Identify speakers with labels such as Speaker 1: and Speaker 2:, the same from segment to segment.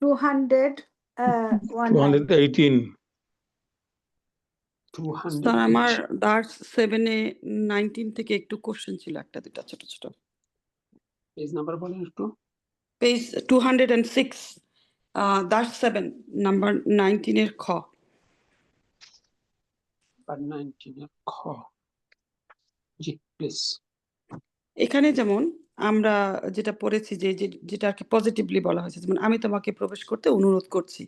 Speaker 1: 218
Speaker 2: sir আমার দার্স 7-এ 19 থেকে একটু কোশ্চেন ছিল, একটা দুটা ছোট ছোট।
Speaker 3: পেজ নাম্বার বলেন একটু।
Speaker 2: পেজ 206, দার্স 7 নাম্বার 19 এর খ।
Speaker 3: 19 এর খ, জি প্লিজ।
Speaker 2: এখানে যেমন আমরা যেটা পড়েছি যে যেটা আর কি পজিটিভলি বলা হয়েছে, যেমন আমি তোমাকে প্রবেশ করতে অনুরোধ করছি,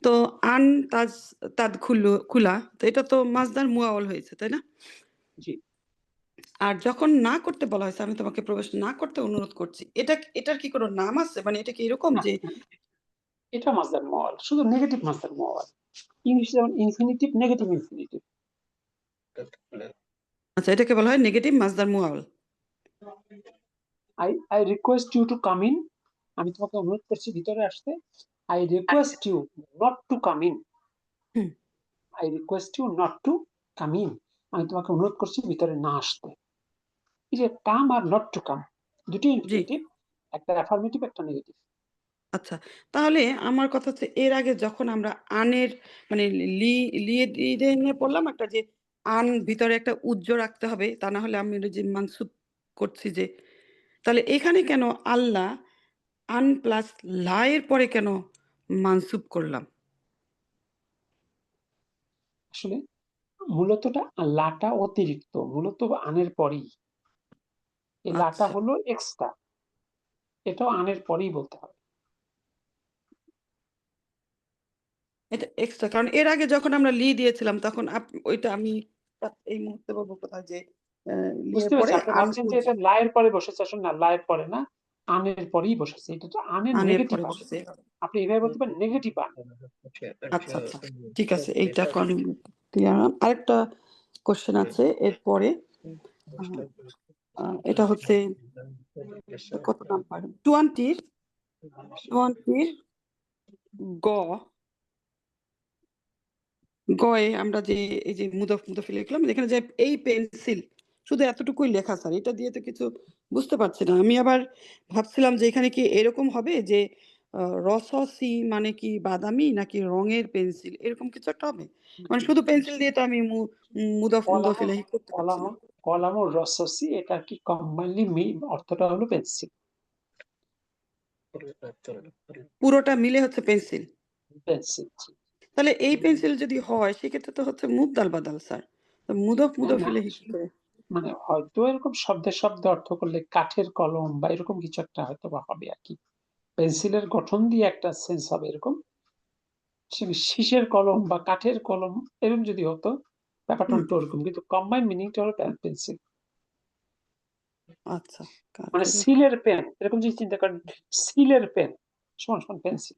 Speaker 2: তো আন তাদ খুলা, তো এটা তো মাজদার মুআওয়াল হয়েছে, তাই না?
Speaker 3: জি।
Speaker 2: আর যখন না করতে বলা হয়েছে, আমি তোমাকে প্রবেশ না করতে অনুরোধ করছি, এটার কি কোনো নাম আছে? মানে এটা কি এরকম যে
Speaker 3: এটা মাজদার মুআওয়াল, শুধু নেগেটিভ মাজদার মুআওয়াল। ইংলিশে যেমন ইনফিনিটিভ, নেগেটিভ ইনফিনিটিভ।
Speaker 2: আচ্ছা, এটাকে বলা হয় negative মাজদার মুআওয়াল।
Speaker 3: I request you to come in, আমি তোমাকে অনুরোধ করছি ভিতরে আসতে। I request you not to come in. I request you not to come in, আমি তোমাকে অনুরোধ করছি ভিতরে না আসতে। এই যে কাম আর নট টু কাম, দুটি ইনফিনিটিভ, একটা অ্যাফার্মেটিভ একটা নেগেটিভ।
Speaker 2: আচ্ছা, তাহলে আমার কথা হচ্ছে এর আগে যখন আমরা আনের মানে লিয়ে পড়লাম একটা যে আন ভিতরে একটা উজ্জ্ব রাখতে হবে, তা না হলে আমি যে মানসুব করছি যে, তাহলে এখানে কেন আল্লাহ আন প্লাস লা এর পরে কেন মানসুব করলাম?
Speaker 3: আসলে মূলতটা লাটা অতিরিক্ত, মূলত আনের পরেই। এই লাটা হলো এক্সট্রা, এটাও আনের পরেই বলতে হবে।
Speaker 2: এটা এক্সট্রা, কারণ এর আগে যখন আমরা লি দিয়েছিলাম তখন ওইটা আমি এই মুহূর্তে বলবো কোথায় যে
Speaker 3: বুঝতে পারছি, আপনি ভাবছেন যে এটা লায়ের পরে বসেছে, আসলে না, লায়ের পরে না, আনের পরেই বসেছে। এটা তো আনের নেগেটিভ আসে, আপনি এভাবে বলতে পারেন নেগেটিভ আন।
Speaker 2: আচ্ছা আচ্ছা, ঠিক আছে, এইটা ক্লিয়ার। আরেকটা কোশ্চেন আছে এরপরে, এটা হচ্ছে কত নাম্বার 20 গ গয়ে আমরা যে এই যে মুদাফ লিখলাম, এখানে যে এই পেন্সিল, শুধু এতটুকুই লেখা স্যার, এটা দিয়ে তো কিছু বুঝতে পারছি না। আমি আবার ভাবছিলাম যে এখানে কি এরকম হবে যে রসসি মানে কি বাদামি নাকি রঙের পেন্সিল, এরকম কিছু একটা হবে? মানে শুধু পেন্সিল দিয়ে তো আমি মুদাফ ইলাইহি করতে পারছি না।
Speaker 3: কলাম ও রসসি, এটা কি কম্বাইনলি অর্থটা হলো পেন্সিল,
Speaker 2: পুরোটা মিলে হচ্ছে পেন্সিল।
Speaker 3: পেন্সিল।
Speaker 2: তাহলে এই পেন্সিল যদি হয় সেক্ষেত্রে তো হচ্ছে মুবদাল বাদাল স্যার, মুদাফ ইলাইহি কি করে?
Speaker 3: মানে হয়তো এরকম শব্দে অর্থ করলে কাঠের কলম বা এরকম কিছু একটা হয়তো বা হবে আর কি। পেন্সিলের গঠন দিয়ে একটা সেন্স হবে এরকম, শীষের কলম বা কাঠের কলম এরকম যদি হতো ব্যাপারটা একটু ওরকম, কিন্তু কম্বাইন মিনিংটা হলো পেন্সিল।
Speaker 2: আচ্ছা,
Speaker 3: মানে সিলের পেন, এরকম যদি চিন্তা করেন, সিলের পেন সমান পেন্সিল।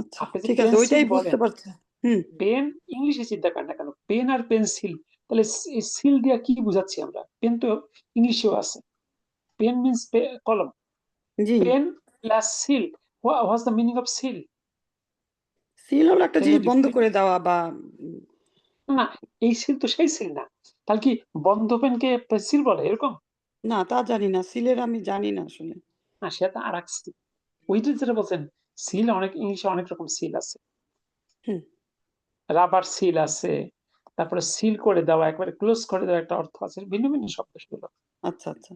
Speaker 2: আচ্ছা, ঠিক আছে, ওইটাই বুঝতে পারছি।
Speaker 3: পেন ইংলিশে চিন্তা করেন না কেন, পেন আর পেন্সিল, তাহলে সিল দিয়ে কি বুঝাচ্ছি আমরা? পেন তো ইংলিশেও আছে, পেন মিন্স কলম, pen plus seal. What's the meaning of seal?
Speaker 2: Seal হলো একটা জিনিস বন্ধ করে দেওয়া, বা
Speaker 3: না, এই সিল তো সেই সিল না। তাহলে কি বন্ধ পেনকে সিল বলে এরকম?
Speaker 2: না, তা জানি না, সিলের আমি জানি না আসলে।
Speaker 3: না, সেটা আর এক সিল। ওইটা যেটা বলছেন সিল, অনেক ইংলিশে অনেক রকম সিল আছে, রাবার সিল আছে, তারপরে সিল করে দেওয়া, একবারে ক্লোজ করে দেওয়া একটা অর্থ আছে, ভিন্ন ভিন্ন শব্দ সেগুলো।
Speaker 2: আচ্ছা আচ্ছা,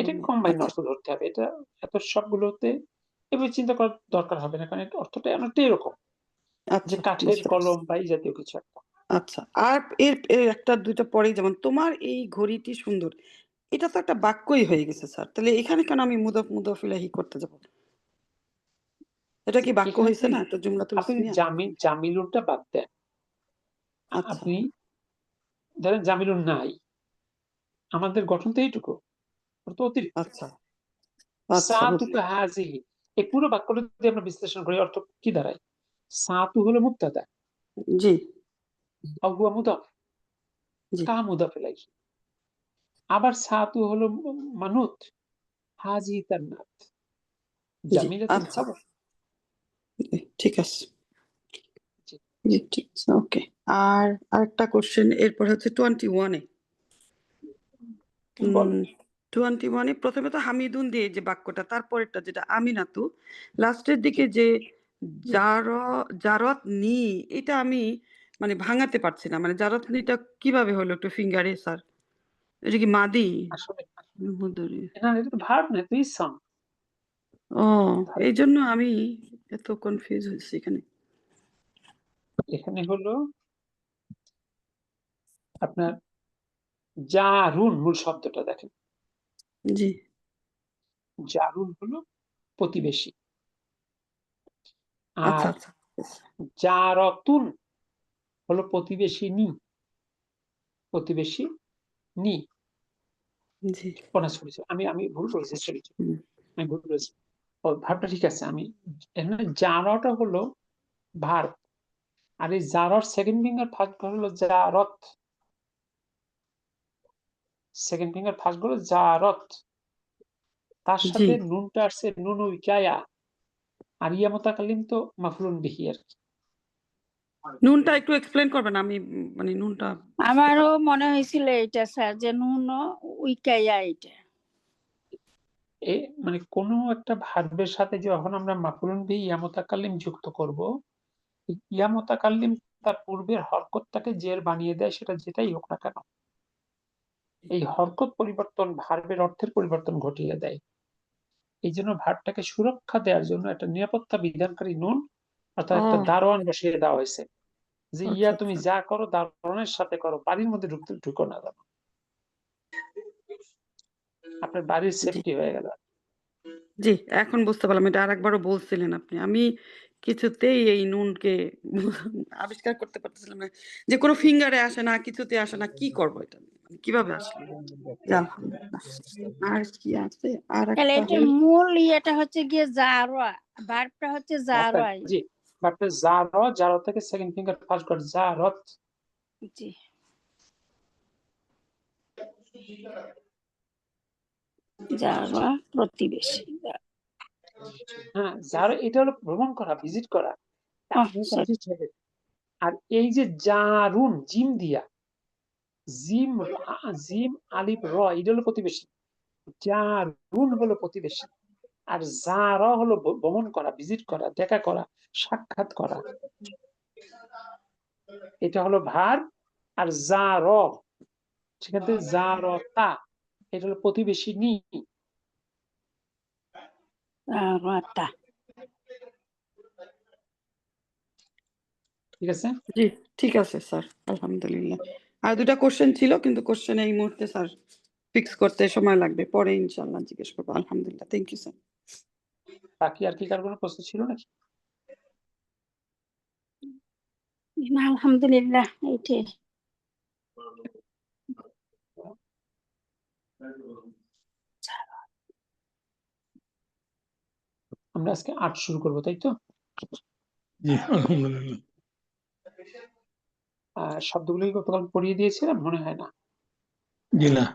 Speaker 3: এটা কম্বাইন অর্থ ধরতে হবে, এটা এত সবগুলোতে এবার চিন্তা করার দরকার হবে না, কারণ অর্থটা অনেকটা এরকম যে কাঠের কলম বা এই জাতীয় কিছু একটা।
Speaker 2: আচ্ছা, আর এর একটা দুইটা পরে, যেমন তোমার এই ঘড়িটি সুন্দর, এটা তো একটা বাক্যই হয়ে গেছে স্যার, তাহলে এখানে কেন আমি মুদাফ ইলাইহি করতে যাব? এটা কি বাক্য হয়েছে না? একটা জুমলাতুল ইসমিয়া।
Speaker 3: আপনি জামিলুনটা বাদ দেন, আপনি ধরেন জামিলুন নাই, আমাদের গঠন তো এইটুকু, তো অতিরিক্ত।
Speaker 2: আচ্ছা,
Speaker 3: সাতুকা হাজিহি, এই পুরো বাক্যটা যদি আমরা বিশ্লেষণ করি অর্থ কি দাঁড়ায়? সাতু হলো মুবতাদা,
Speaker 2: জি,
Speaker 3: আও হুয়া মুদাফ, কা মুদাফ ইলাইহি। আবার সাতু হলো মানুত, হাজিহি তার নাত, জামিলাতুন খবর।
Speaker 2: ঠিক আছে, জি ঠিক আছে, ওকে। আর আরেকটা কোশ্চেন এরপর হচ্ছে 21-এ। 21 প্রথমে তো হামিদুন দিয়ে যে বাক্যটা, তারপরেরটা যেটা আমিনাতু, লাস্টের দিকে যে জারত নি, এটা আমি মানে ভাঙাতে পারছি না। মানে জারত নিটা কিভাবে হলো একটু ফিঙ্গারে স্যার? এটা কি মাদি?
Speaker 3: আসলে
Speaker 2: মুহুদরি।
Speaker 3: না, এটা তো ভার্ব না, তুই সং
Speaker 2: ও, এই জন্য আমি এত কনফিউজ হয়েছি এখানে।
Speaker 3: এখানে হলো আপনার জারুন, মূল শব্দটা দেখেন,
Speaker 2: জি,
Speaker 3: জারুন হলো প্রতিবেশী,
Speaker 2: আচ্ছা
Speaker 3: আর
Speaker 2: আচ্ছা।
Speaker 3: জারতুন হলো প্রতিবেশিনী, প্রতিবেশী নি।
Speaker 2: জি,
Speaker 3: প্রনাউন্স করেছি আমি, আমি ভুল করেছি, সরি,
Speaker 2: হুম,
Speaker 3: আমি ভুল করেছি। ও, ভার্বটা ঠিক আছে। আমি এখানে জারটা হলো ভার্ব, আর এই জারর সেকেন্ড ফিঙ্গার ফার্স্ট হলো জারত, সেকেন্ড ফিঙ্গার ফার্স্ট হলো জারত, তার
Speaker 2: জি।
Speaker 3: সাথে নুনটা আসছে নুন উইকায়া, আর ইয়া মুতাকাল্লিম তো মাফরুন বিহি আর কি।
Speaker 2: নুনটা একটু এক্সপ্লেন করবেন? আমি মানে নুনটা
Speaker 4: আমারও মনে হয়েছিল এটা স্যার, যে নুন উইকাইয়া এটা।
Speaker 3: এ মানে কোনো একটা ভার্বের সাথে যখন আমরা মাফরুন বিহি ইয়া মুতাকাল্লিম যুক্ত করব, ইয়া মুতাকাল্লিম তার পূর্বের হরকতটাকে জের বানিয়ে দেয়, সেটা যেটাই হোক না কেন। এই হরকত পরিবর্তন ভার্বের অর্থের পরিবর্তন ঘটিয়ে দেয়। এই জন্য ভার্বটাকে সুরক্ষা দেওয়ার জন্য একটা নিরাপত্তা বিধানকারী নুন অর্থাৎ একটা
Speaker 2: ও
Speaker 3: দারোয়ান বসিয়ে দেওয়া হয়েছে, যে ইয়া
Speaker 2: আচ্ছা
Speaker 3: তুমি
Speaker 2: আচ্ছা।
Speaker 3: যা করো দারোয়ানের সাথে করো, বাড়ির মধ্যে ঢুকো না, যেন আপনার বাড়ির
Speaker 2: জি
Speaker 3: সেফটি হয়ে গেল।
Speaker 2: জি, এখন বুঝতে পারলাম। এটা আরেকবারও বলছিলেন আপনি। আমি কিছুতেই এই নুনকে আবিষ্কার করতে পারতেছিলাম না। যে কোনো ফিঙ্গারে আসে না, কিছুতে আসে না। কি করব এটা? মানে কিভাবে আসলো? জি, আলহামদুলিল্লাহ। আর কি আছে? আর
Speaker 4: তাহলে
Speaker 2: একটা
Speaker 4: এটার মূল ইয়েটা হচ্ছে গিয়ে জারোয়া, ভার্বটা হচ্ছে জারোয়া।
Speaker 3: জি, আপনার জারো থেকে সেকেন্ড ফিঙ্গার ফার্স্ট গট জারত।
Speaker 4: জি, জারোয়া প্রতিবেশী।
Speaker 3: হ্যাঁ, জারো এটা হলো ভ্রমণ করা, ভিজিট করা।
Speaker 4: ওহ,
Speaker 3: আপনি
Speaker 4: sorry.
Speaker 3: confused হয়ে গেছেন। আর এই যে জারুন, জিম দিয়া, জিম জিম আলিফ র, এটা হলো প্রতিবেশী। জারুন হলো প্রতিবেশী, আর জার হলো ভ্রমণ করা, ভিজিট করা, দেখা করা, সাক্ষাৎ করা। এটা হলো ভার্ব। আর জার, সেখান থেকে জারতা, এটা হলো প্রতিবেশী নি।
Speaker 4: জারোয়াটা।
Speaker 3: ঠিক আছে,
Speaker 2: জি, ঠিক আছে স্যার। আলহামদুলিল্লাহ। আর ২ টা কোয়েশ্চেন ছিল, কিন্তু কোয়েশ্চেন এই মুহূর্তে স্যার ফিক্স করতে সময় লাগবে। পরে ইনশাআল্লাহ জিজ্ঞেস করব। আলহামদুলিল্লাহ। Thank you sir.
Speaker 3: বাকি আর কি কার কোনো প্রশ্ন ছিল নাকি?
Speaker 4: না, আলহামদুলিল্লাহ, এইটাই।
Speaker 3: আমরা আজকে ৮ শুরু করবো, তাই তো?
Speaker 1: জি আলহামদুলিল্লাহ।
Speaker 3: শব্দগুলো কি গতকাল পড়িয়ে দিয়েছিলাম? মনে হয় না।
Speaker 1: জি না।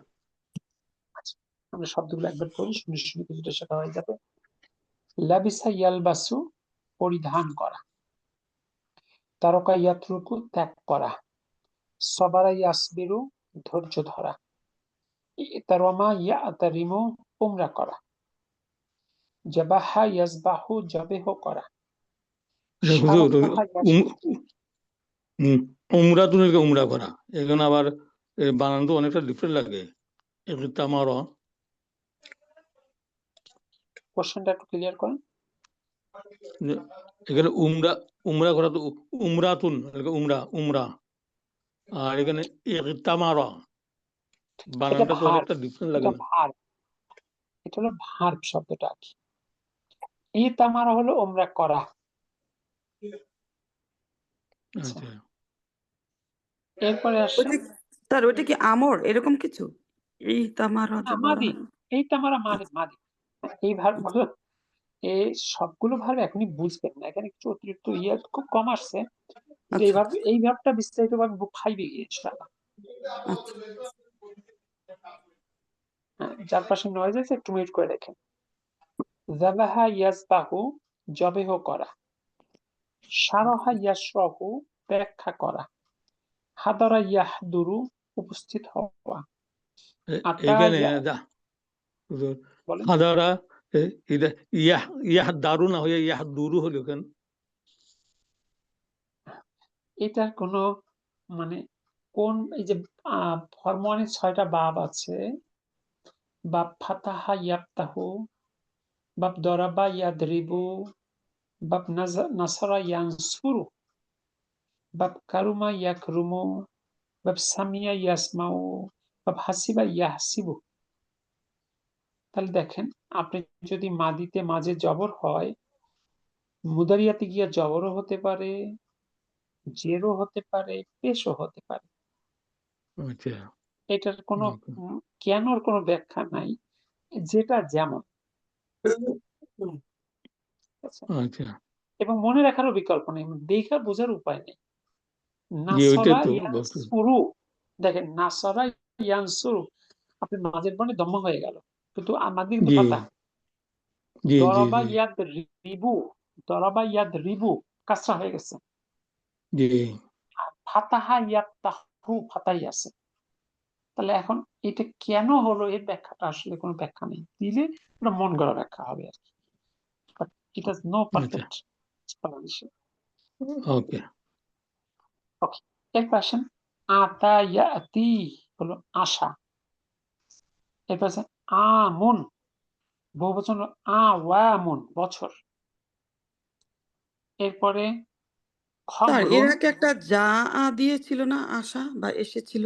Speaker 3: আচ্ছা, আমরা শব্দগুলো একবার পড়ি, শুনে শুনে কিছুটা শেখা হয়ে যাবে। লাবিসা ইয়ালবাসু, পরিধান করা। তারকা ইয়াত্রুকু, ত্যাগ করা। সবারা ইয়াসবিরু, ধৈর্য ধরা। ইতারমা ইয়াতারিমু, উমরা করা। জাবাহা ইয়াজবাহু, জবেহ করা। শারাহা
Speaker 1: উমরা তুনিকে উমরা করা, এখানে আবার বানান তো অনেকটা ডিফারেন্ট লাগে। তামার
Speaker 3: কোশ্চেনটা একটু ক্লিয়ার করেন।
Speaker 1: এখানে উমরা, উমরা করা তো উমরাতুন, উমরা উমরা, আর এখানে তামারা,
Speaker 3: এটা
Speaker 1: বানানটা তো
Speaker 3: ভার্ব,
Speaker 1: অনেকটা ডিফারেন্ট লাগে
Speaker 3: এটা
Speaker 1: না?
Speaker 3: ভার্ব, এটা হলো ভার্ব শব্দটা আর কি। এই তামারা হলো উমরা করা। আচ্ছা,
Speaker 1: আচ্ছা,
Speaker 3: এরপরে আসছে
Speaker 2: ওইটা স্যার, ওইটা কি আমর এরকম কিছু? এই তামারা যে বলা
Speaker 3: মাদি।
Speaker 2: হয়।
Speaker 3: এই তামারা মাদি, মাদি। এই ভার্ব গুলো, এই সবগুলো ভার্ব এখনই বুঝবেন না, এখানে কিছু অতিরিক্ত ইয়ে খুব কম আসছে, কিন্তু
Speaker 2: আচ্ছা
Speaker 3: এই ভার্বটা বিস্তারিত ভাবে বুক 5 এ গিয়ে ইনশাআল্লাহ।
Speaker 2: আচ্ছা।
Speaker 3: যার পাশে নয়েজ আছে একটু মিউট করে রেখেন। যাবাহা ইয়াজবাহু, জবেহ করা। শারাহা ইয়াশরাহু, ব্যাখ্যা করা। হাদারা ইয়াহদুরু, উপস্থিত হওয়া। আতা
Speaker 1: এইখানে
Speaker 3: ইয়া,
Speaker 1: হুজুর
Speaker 3: বলেন।
Speaker 1: হাদারা এটা ইয়াহ দারু না হয়ে ইয়াহ দুরু হলো কেন?
Speaker 3: এটার কোনো মানে কোন এই যে ফরমানের 6টা বাব আছে, বাব ফাতাহা ইয়াফতাহু, বাব দরাবা ইয়াদরিবু, বাব নাসারা ইয়ানসুরু, বাব কারুমা ইয়াকরুমু, বাব সামিয়া ইয়াসমাউ, বাব হাসিবা ইয়াহসিবু। তাহলে দেখেন, আপনি যদি মাদিতে মাঝে জবর হয়, মুদারিয়াতে গিয়া জবরও হতে পারে, জেরও হতে পারে, পেশও হতে পারে।
Speaker 1: আচ্ছা
Speaker 3: এটার কোনো
Speaker 1: ওকে।
Speaker 3: কেনর কোনো ব্যাখ্যা নাই, যেটা যেমন। আচ্ছা,
Speaker 1: আচ্ছা
Speaker 3: এবং মনে রাখারও বিকল্প নেই, দেখা বোঝার উপায় নেই।
Speaker 1: জি ওইটাই
Speaker 3: নাসরা
Speaker 1: তো
Speaker 3: ইয়ানসুরু, দেখেন নাসরা ইয়ানসুরু, আপনি মাঝের বর্ণে দম্ম হয়ে গেল, কিন্তু আমাদের কিন্তু
Speaker 1: জি
Speaker 3: ফাতা।
Speaker 1: জি জি
Speaker 3: দরাবা
Speaker 1: জি
Speaker 3: ইয়াদ রিবু, দরাবা ইয়াদ রিবু কাসরা হয়ে গেছে।
Speaker 1: জি
Speaker 3: আর ফাতাহা ইয়াফতাহু ফাতাই আছে। তাহলে এখন এটা কেন হলো, এর ব্যাখ্যাটা আসলে কোনো ব্যাখ্যা নেই, দিলে ওটা মন গড়া ব্যাখ্যা হবে আর কি। But it has no
Speaker 1: আচ্ছা
Speaker 3: perfect explanation.
Speaker 1: ওকে
Speaker 3: Okay, এরপর আসেন আতা ইয়াতি হলো আশা। এরপর আছে আমুন, বহুবচন হলো আওয়ামুন বছর। এরপরে
Speaker 2: স্যার এর
Speaker 3: খমরুন,
Speaker 2: আগে একটা যা দিয়েছিল না আশা বা এসেছিল?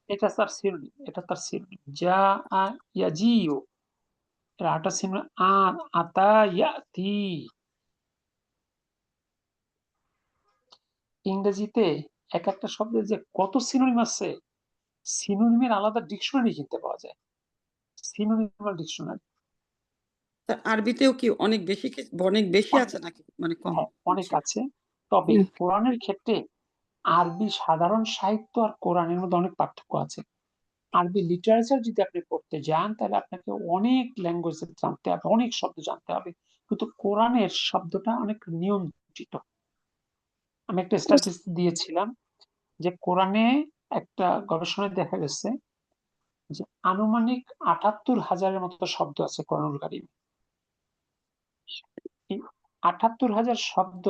Speaker 3: এটা তার সিনোনিম, এটা তার সিনোনিম। যা আ ইয়াজিউ, এর আটা সিনোনিম আতা ইয়াতি। ইংরেজিতে এক একটা শব্দের যে কত সিনোনিম আছে, সিনোনিমের আলাদা ডিকশনারি কিনতে পাওয়া যায়, সিনোনিমাল ডিকশনারি।
Speaker 2: স্যার আরবিতেও কি অনেক বেশি অনেক বেশি আছে নাকি মানে কম?
Speaker 3: হ্যাঁ, অনেক আছে। তবে
Speaker 2: হুম।
Speaker 3: কোরআনের ক্ষেত্রে আরবি সাধারণ সাহিত্য আর কোরআনের মধ্যে অনেক পার্থক্য আছে। আরবি লিটারেচার যদি আপনি পড়তে যান, তাহলে আপনাকে অনেক ল্যাঙ্গুয়েজ জানতে হবে, অনেক শব্দ জানতে হবে, কিন্তু কোরআনের শব্দটা অনেক নিয়ন্ত্রিত। আমি একটা স্ট্যাটিস্টিক্স দিয়েছিলাম যে কোরআনে একটা গবেষণায় দেখা গেছে যে আনুমানিক ৭৮,০০০-এর মতো শব্দ আছে কোরআনুল কারীমে। এই ৭৮,০০০ শব্দ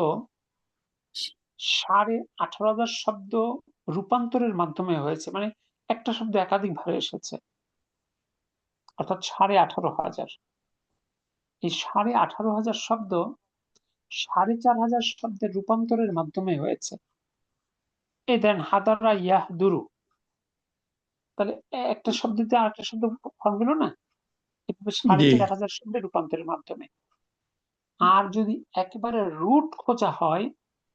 Speaker 3: ১৮,৫০০ শব্দ রূপান্তরের মাধ্যমে হয়েছে, মানে একটা শব্দ একাধিক ভাবে এসেছে, অর্থাৎ ১৮,৫০০। এই ১৮,৫০০ শব্দ ৪,৫০০ শব্দের রূপান্তরের মাধ্যমে হয়েছে। এই দেন হাদারা ইয়াহদুরু, তাহলে একটা শব্দ দিয়ে আরেকটা শব্দ ফর্ম হলো না, এভাবে
Speaker 1: জি
Speaker 3: ৪,৫০০ শব্দের রূপান্তরের মাধ্যমে। আর যদি একেবারে রুট খোঁজা হয়,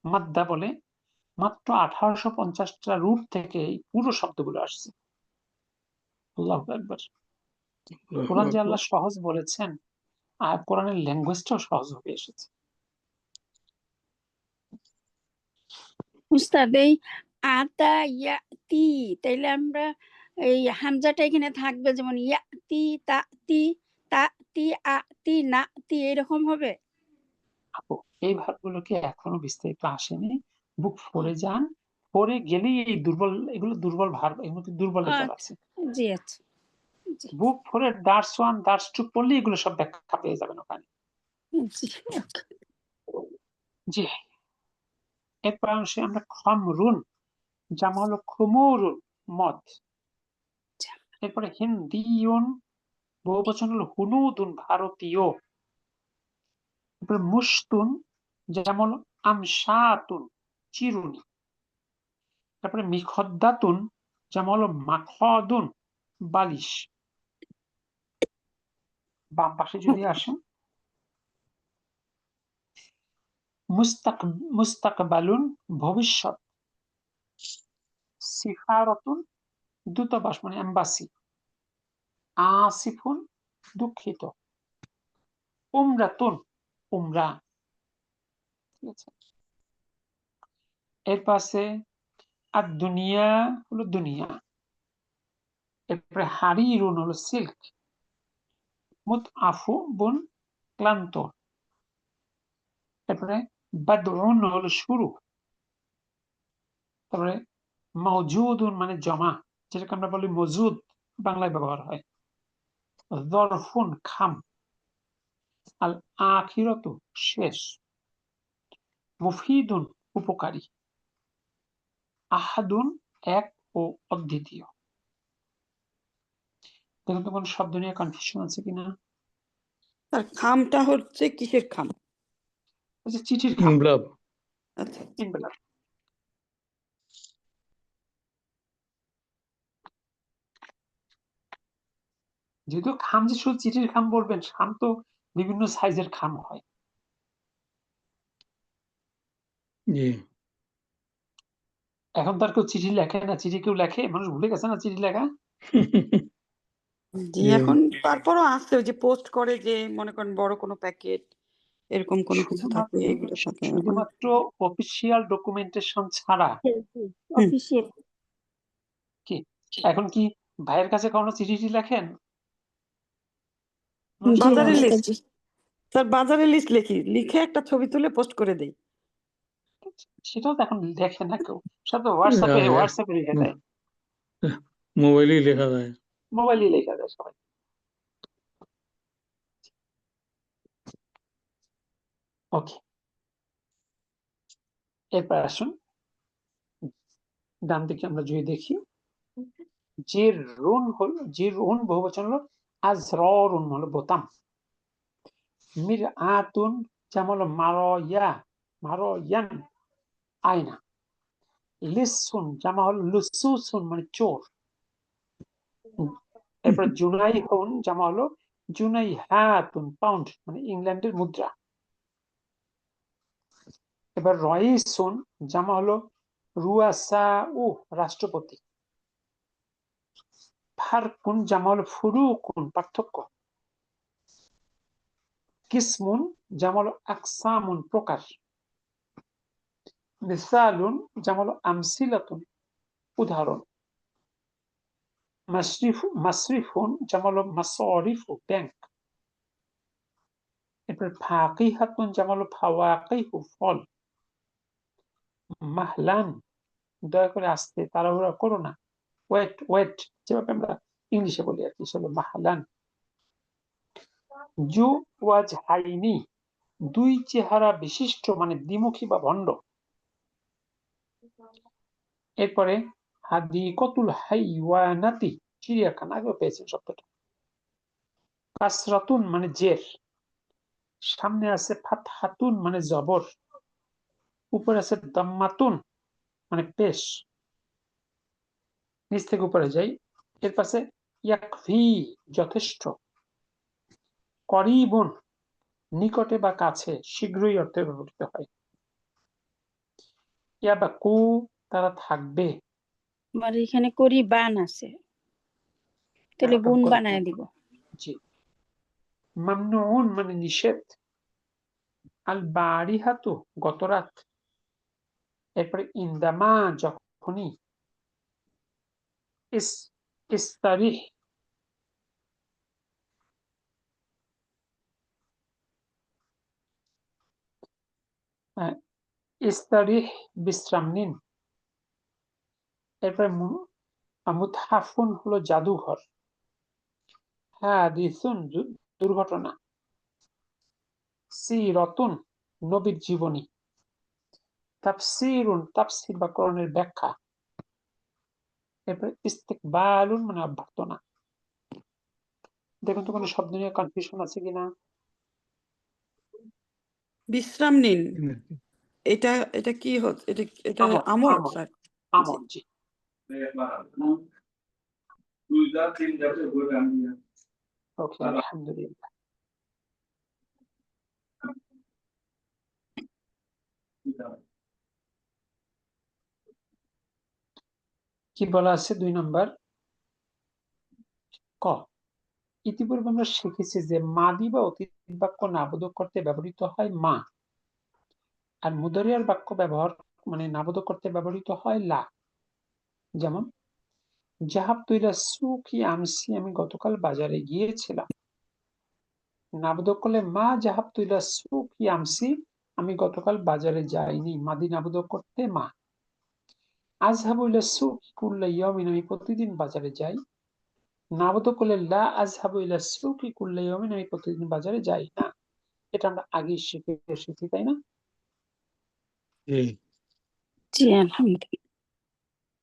Speaker 3: মাদ্দা বলে, মাত্র ১৮৫০টা রুট থেকে এই পুরো শব্দগুলো আসছে। আল্লাহু আকবার। কোরআন যে আল্লাহ সহজ বলেছেন, আর কোরআনের ল্যাঙ্গুয়েজটাও সহজ ভাবে এসেছে।
Speaker 4: উস্তাদ এই আতা ইয়াতি, তাইলে আমরা এই হামজাটা এখানে থাকবে, যেমন ইয়াতি তাতি তাতি আতি নাতি এরকম হবে।
Speaker 3: আপু, এই ভাবগুলোকে এখনো বিস্তারিত আসেনি, বুক পড়ে যান, পড়ে গেলেই এই দুর্বল, এগুলো দুর্বল ভাব, এর মধ্যে দুর্বল লেটার আছে।
Speaker 4: জি আচ্ছা জি
Speaker 3: বুক পড়ে দার্স 1 দার্স 2 পড়লে এগুলো সব ব্যাখ্যা পেয়ে যাবেন ওখানে।
Speaker 4: জি
Speaker 3: জি, এরপর আসে আমরা খমরুন, জামা হলো খুমুরুন মদ। এরপরে হিন্দিউন, বহুবচন হলো হুনুদুন ভারতীয়। এরপরে মুশতুন, যেমন হলো আমশাতুন চিরুনি। তারপরে মিখদ্দাতুন, যেমন হলো মাখদুন বালিশ। বাম পাশে যদি আসেন, মুস্তাকবালুন ভবিষ্যৎ, সিফারতুন দূতাবাস মানে এম্বাসি, আসিফুন দুঃখিত, উমরাতুন উমরা। ঠিক আছে, এর পাশে আর দুনিয়া হলো দুনিয়া। এরপরে হারিরুন হলো সিল্ক, মুতআফু বুন ক্লান্ত। তারপরে বাদউন হলো শুরু। তারপরে মওজুদুন মানে জমা, যেটাকে আমরা বলি মজুদ, বাংলায় ব্যবহার হয়। যরফুন খাম, আল আখিরাতু শেষ, মুফিদুন উপকারী, আহাদুন এক ও অদ্বিতীয়। দেখুন তো কোন শব্দ নিয়ে কনফিউশন আছে কিনা।
Speaker 2: তার খামটা হচ্ছে কিসের খাম?
Speaker 3: আচ্ছা, চিঠির খাম,
Speaker 1: ইনভলভ।
Speaker 2: আচ্ছা
Speaker 3: envelope। যেহেতু খাম যে শুধু চিঠির খাম বলবেন, খাম তো বিভিন্ন সাইজের খাম হয়।
Speaker 1: জি।
Speaker 3: এখন তো আর কেউ চিঠি লেখে না, চিঠি কেউ লেখে? মানুষ ভুলে গেছে না চিঠি লেখা।
Speaker 2: জি,
Speaker 1: জি।
Speaker 2: এখন তারপরও আছে ওই যে পোস্ট করে, যে মনে করেন বড় কোনো প্যাকেট এরকম কোনো কিছু থাকে, এগুলো থাকে এখন।
Speaker 3: শুধুমাত্র অফিসিয়াল ডকুমেন্টেশন ছাড়া
Speaker 4: অফিসিয়াল
Speaker 3: কি এখন কি ভাইয়ের কাছে কোনো চিঠি লেখেন?
Speaker 2: বাজারের লিস্ট, স্যার বাজারের লিস্ট লিখে একটা ছবি তুলে পোস্ট করে দেই।
Speaker 3: সেটাও তো এখন লেখে না কেউ, সব তো হোয়াটসঅ্যাপে লিখে দেয়,
Speaker 1: মোবাইলেই লেখা যায়।
Speaker 3: মোবাইলে লেখা দেয় সবাই। ওকে, এরপর আসুন ডান দিকে আমরা যদি দেখি, যে রুন হল, যে রুন বহুবচন হলো আজররুন হলো বোতাম, মির আতুন যেমন হলো মারয়ান আয়না, লিসুন জামা হলো লুসুসুন মানে চোর, এরপর জুনাইহুন জামা হলো জুনাইহাতুন পাউন্ড মানে ইংল্যান্ডের মুদ্রা, এবার রইসুন জামা হলো রুয়াসাউ রাষ্ট্রপতি, ফারকুন জামা হলো ফুরুকুন পার্থক্য, কিসমুন জামা হলো আকসামুন প্রকার, মিসালুন জামা হলো আমসিলাতুন উদাহরণ, মাসরিফুন জামা হলো মাসরিফু ব্যাংক, এরপর ফাকিহাতুন জামা হলো ফাওয়াকিহু ফল, মাহলান দয়া করে আসতে তাড়াহুড়া করো না, ওয়েট ওয়েট যেভাবে আমরা ইংলিশে বলি আর কি, হলো মাহলান, জু ওয়াজ হাইনি দুই চেহারা বিশিষ্ট মানে দ্বিমুখী বা ভণ্ড, এরপরে হাদিকতুল হাইওয়ানাতি চিড়িয়াখানা, আগেও পেয়েছেন শব্দটা, কাসরাতুন মানে জের, সামনে আছে ফাতহাতুন মানে জবর, উপরে আছে দাম্মাতুন মানে পেশ, নিচ থেকে উপরে যাই, এর পাশে ইয়াকফি যথেষ্ট, করিবুন নিকটে বা কাছে শীঘ্রই অর্থে ব্যবহৃত হয়, ইয়াবাকু তারা থাকবে,
Speaker 4: আমার এখানে করি বান আছে, তাহলে বুন বানায় দিব।
Speaker 3: জি, মামনুন মানে নিষেধ, আল বারিহাতু গত রাত, এরপরে ইন্দামা যখনই, ইস্তারিহ ইস্তারিহ বিশ্রাম নিন, এরপরে মুতহাফুন হলো জাদুঘর, হাদিসুন দুর্ঘটনা, সিরাতুন নবীর জীবনী, তাফসিরুন তাফসির বা কোরআনের ব্যাখ্যা, এরপরে ইস্তিকবালুন মানে অভ্যর্থনা। দেখুন তো কোনো শব্দ নিয়ে কনফিউশন আছে কিনা।
Speaker 2: বিশ্রাম নিন, এটা এটা কি হচ্ছে? এটা আমর স্যার?
Speaker 3: আমর, জি। ওকে, আলহামদুলিল্লাহ। কি বলা আছে 2 নম্বর ক, ইতিপূর্বে আমরা শিখেছি যে মাদি বা অতীত বাক্য নাবোধক করতে ব্যবহৃত হয় মা, আর মুদারিয়ার বাক্য ব্যবহার মানে নাবোধক করতে ব্যবহৃত হয় লা। যেমন জাহাবতু ইলা সুকি আমসি, আমি গতকাল বাজারে গিয়েছিলাম, নাবোধক করলে মা জাহাবতু ইলা সুকি আমসি, আমি গতকাল বাজারে যাইনি, মাদি নাবোধক করতে মা। আযহাবু ইলা সুকি কুল্লা ইয়াউমিন, আমি প্রতিদিন বাজারে যাই, নাবোধক করলে লা আযহাবু ইলা সুকি কুল্লা ইয়াউমিন, আমি প্রতিদিন বাজারে যাই না। এটা আমরা আগে শিখে এসেছি, তাই না?
Speaker 1: জি।
Speaker 4: জি আলহামদুলিল্লাহ।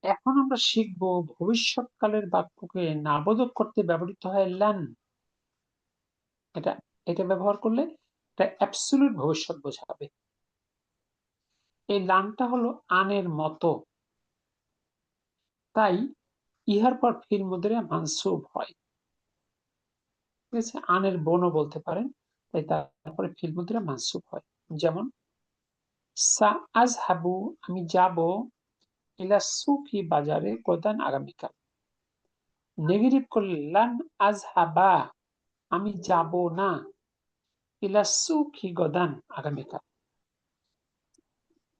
Speaker 3: এখন আমরা শিখব ভবিষ্যৎকালের বাক্যকে নাবোধক করতে ব্যবহৃত হয় লান। এটা এটা ব্যবহার করলে এটা অ্যাবসলিউট ভবিষ্যৎ বোঝাবে। এই লানটা হলো আনের মতো, তাই ইহার পর ফিল মুদরিয়া মানসুব হয়। ঠিক আছে, আনের বনও বলতে পারেন, তাই তারপরে ফিল মুদরিয়া মানসুব হয়। যেমন সা আযহাবু, আমি যাব, ইলা সুকি, বাজারে, গদান, আগামীকাল। নেগেটিভ করলে লান আযহাবা, আমি যাব না, ইলা সুকি গদান, আগামীকাল।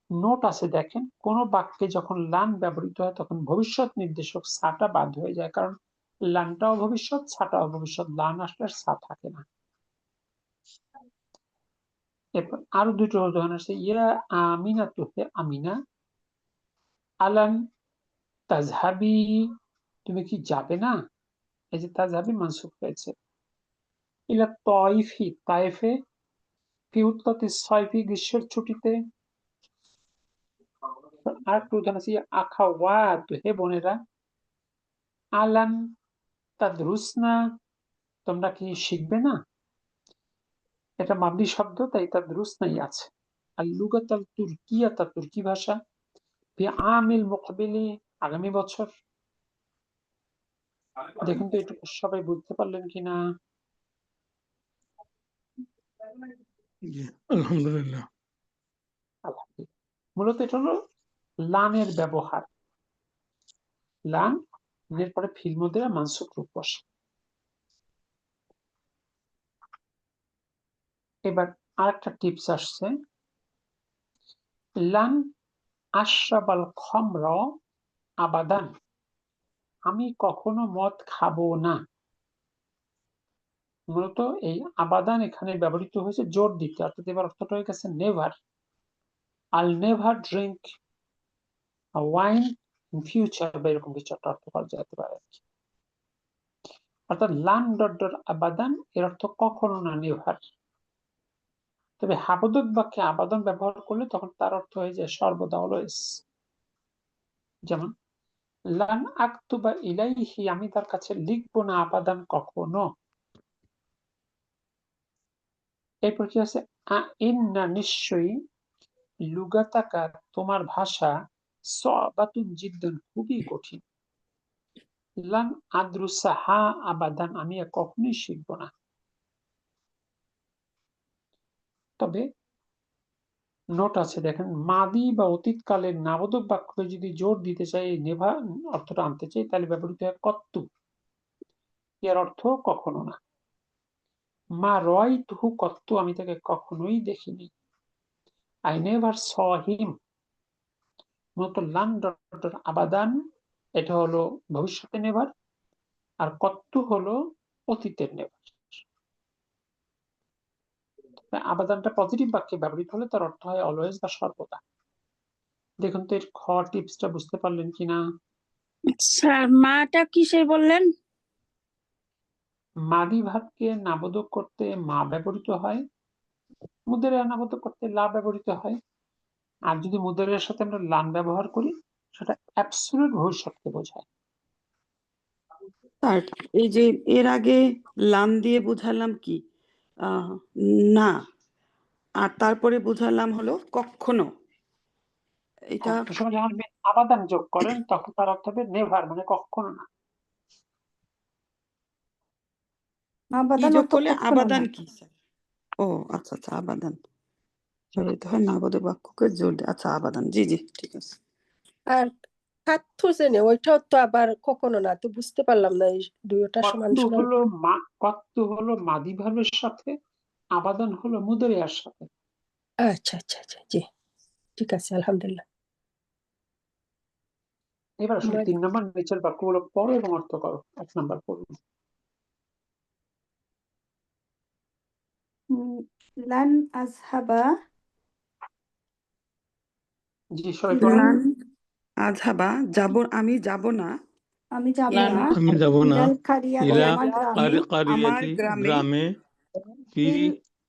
Speaker 3: নোট আছে দেখেন, কোন বাক্যে যখন লান ব্যবহৃত হয় তখন ভবিষ্যৎ নির্দেশক সাটা বাদ হয়ে যায়, কারণ লানটাও ভবিষ্যৎ, সাটাও ভবিষ্যৎ, লান আসলে আর সা থাকে না। এরপর আরো দুটো উদাহরণ আছে, ইয়া আমিনা, তুহে আমিনা, আলান তাজহাবি, তুমি কি যাবে না। এই যে তাজহাবি মানসুব হয়েছে। ইলা তয়ফি, তায়েফে, ফি উতলাতি সয়ফি, গ্রীষ্মের ছুটিতে। আর একটু উদাহরণ আছে, আখাওয়াত, হে বোনেরা, আলান তাদরুসনা, তোমরা কি শিখবে না। এটা মাবনি শব্দ, তাই তাদরুসনাই আছে। আর লুগাত আল তুর্কিয়া, তা তুর্কি ভাষা, ফি আমিল মুকবিলি, আগামী বছর। দেখুন তো এটুকু সবাই বুঝতে পারলেন কিনা।
Speaker 1: জি, আলহামদুলিল্লাহ।
Speaker 3: আলহামদুলিল্লাহ। মূলত এটা হলো লানের ব্যবহার। লান এর পরে ফিল মুদরিয়া মানসুব রূপ বসে। এবার আরেকটা টিপস আসছে, লান আশরাবাল খমর আবাদান, আমি কখনো মদ খাবো না। মূলত এই আবাদান এখানে ব্যবহৃত হয়েছে জোর দিতে, অর্থাৎ এবার অর্থটা হয়ে গেছে never. Al never drink wine in future, বা এরকম কিছু একটা অর্থ করা যেতে পারে। অর্থাৎ লান ডট ডট আবাদান এর অর্থ কখনো না, নেভার। তবে হাবোধক বাক্যে আবাদন ব্যবহার করলে তখন তার অর্থ হয়ে যায় সর্বদা, অলওয়েজ। যেমন লান আকতুবা ইলাইহি, আমি তার কাছে লিখবো না আবাদান, কখনো। এরপর কি আছে, ইন্না, নিশ্চয়ই, লুগাতাকা, তোমার ভাষা, সবাতুন জিদ্দান, খুবই কঠিন। লান আদ্রুসাহা আবাদান, আমি কখনোই শিখবো না। তবে নোট আছে দেখেন, মাদি বা অতীতকালের নাবোধক বাক্যকে যদি জোর দিতে চাই, নেভা অর্থটা আনতে চাই, তাহলে ব্যবহৃত হয় কত্তু। এর অর্থ কখনো না। মা রয় তুহু কত্তু, আমি তাকে কখনোই দেখিনি। আই নেভার স হিম। মূলত লান ডট আবাদান, এটা হলো ভবিষ্যতে নেভার, আর কত্তু হলো অতীতের নেভার। আবাদানটা পজিটিভ বাক্যে ব্যবহৃত হলে তার অর্থ হয় অলওয়েজ বা সর্বদা। দেখুন তো এর খ টিপসটা বুঝতে পারলেন কিনা।
Speaker 4: স্যার মাটা কিসের বললেন?
Speaker 3: মাদি ভাবকে নাবোধক করতে মা ব্যবহৃত হয়, মুদারিয়া নাবোধক করতে লা ব্যবহৃত হয়। আর যদি মুদারিয়ার সাথে আমরা লান ব্যবহার করি, সেটা অ্যাবসলিউট ভবিষ্যৎকে বোঝায়।
Speaker 2: আর এই যে এর আগে লাম দিয়ে বুঝালাম কি না, আর তারপরে বুঝালাম হলো কখনো। এটা
Speaker 3: একটা সময় যখন আপনি আবাদান যোগ করেন তখন তার অর্থ হবে নেভার, মানে কখনো না।
Speaker 2: কি
Speaker 4: আবাদান
Speaker 2: যোগ
Speaker 4: অর্থ
Speaker 2: করলে
Speaker 4: কখনো
Speaker 2: আবাদান
Speaker 4: না।
Speaker 2: কি স্যার? ও আচ্ছা আচ্ছা, আবাদান ব্যবহৃত হয় নাবোধক বাক্যকে জোর দিয়ে। আচ্ছা, আবাদান, জি জি, ঠিক আছে।
Speaker 5: আর কাথুজেনে ওইটাও তো আবার কখনো না, তো বুঝতে পারলাম না এই দুইটা সমান
Speaker 3: কত্তু
Speaker 5: সমান।
Speaker 3: হলো কত্তু হলো মাদি ভাবের সাথে, আবাদান হলো মুদারিয়ার সাথে।
Speaker 5: আচ্ছা আচ্ছা আচ্ছা, জি ঠিক আছে, আলহামদুলিল্লাহ।
Speaker 3: এবার আসুন 3 নম্বর নিচের বাক্যগুলো পড়ো এবং অর্থ করো। 1 নম্বর পড়ুন।
Speaker 6: লান আযহাবা,
Speaker 3: জি সবাই পড়ুন।
Speaker 2: লান আযহাবা, যাব, আমি যাব না,
Speaker 6: আমি যাব
Speaker 4: লান
Speaker 6: না
Speaker 1: আমি যাব না
Speaker 6: ইলাল কারিয়াতি
Speaker 1: ইলা
Speaker 6: আমার গ্রামে
Speaker 2: আমার
Speaker 1: কারিয়াতি
Speaker 2: গ্রামে
Speaker 1: গ্রামে ফি
Speaker 6: ফিল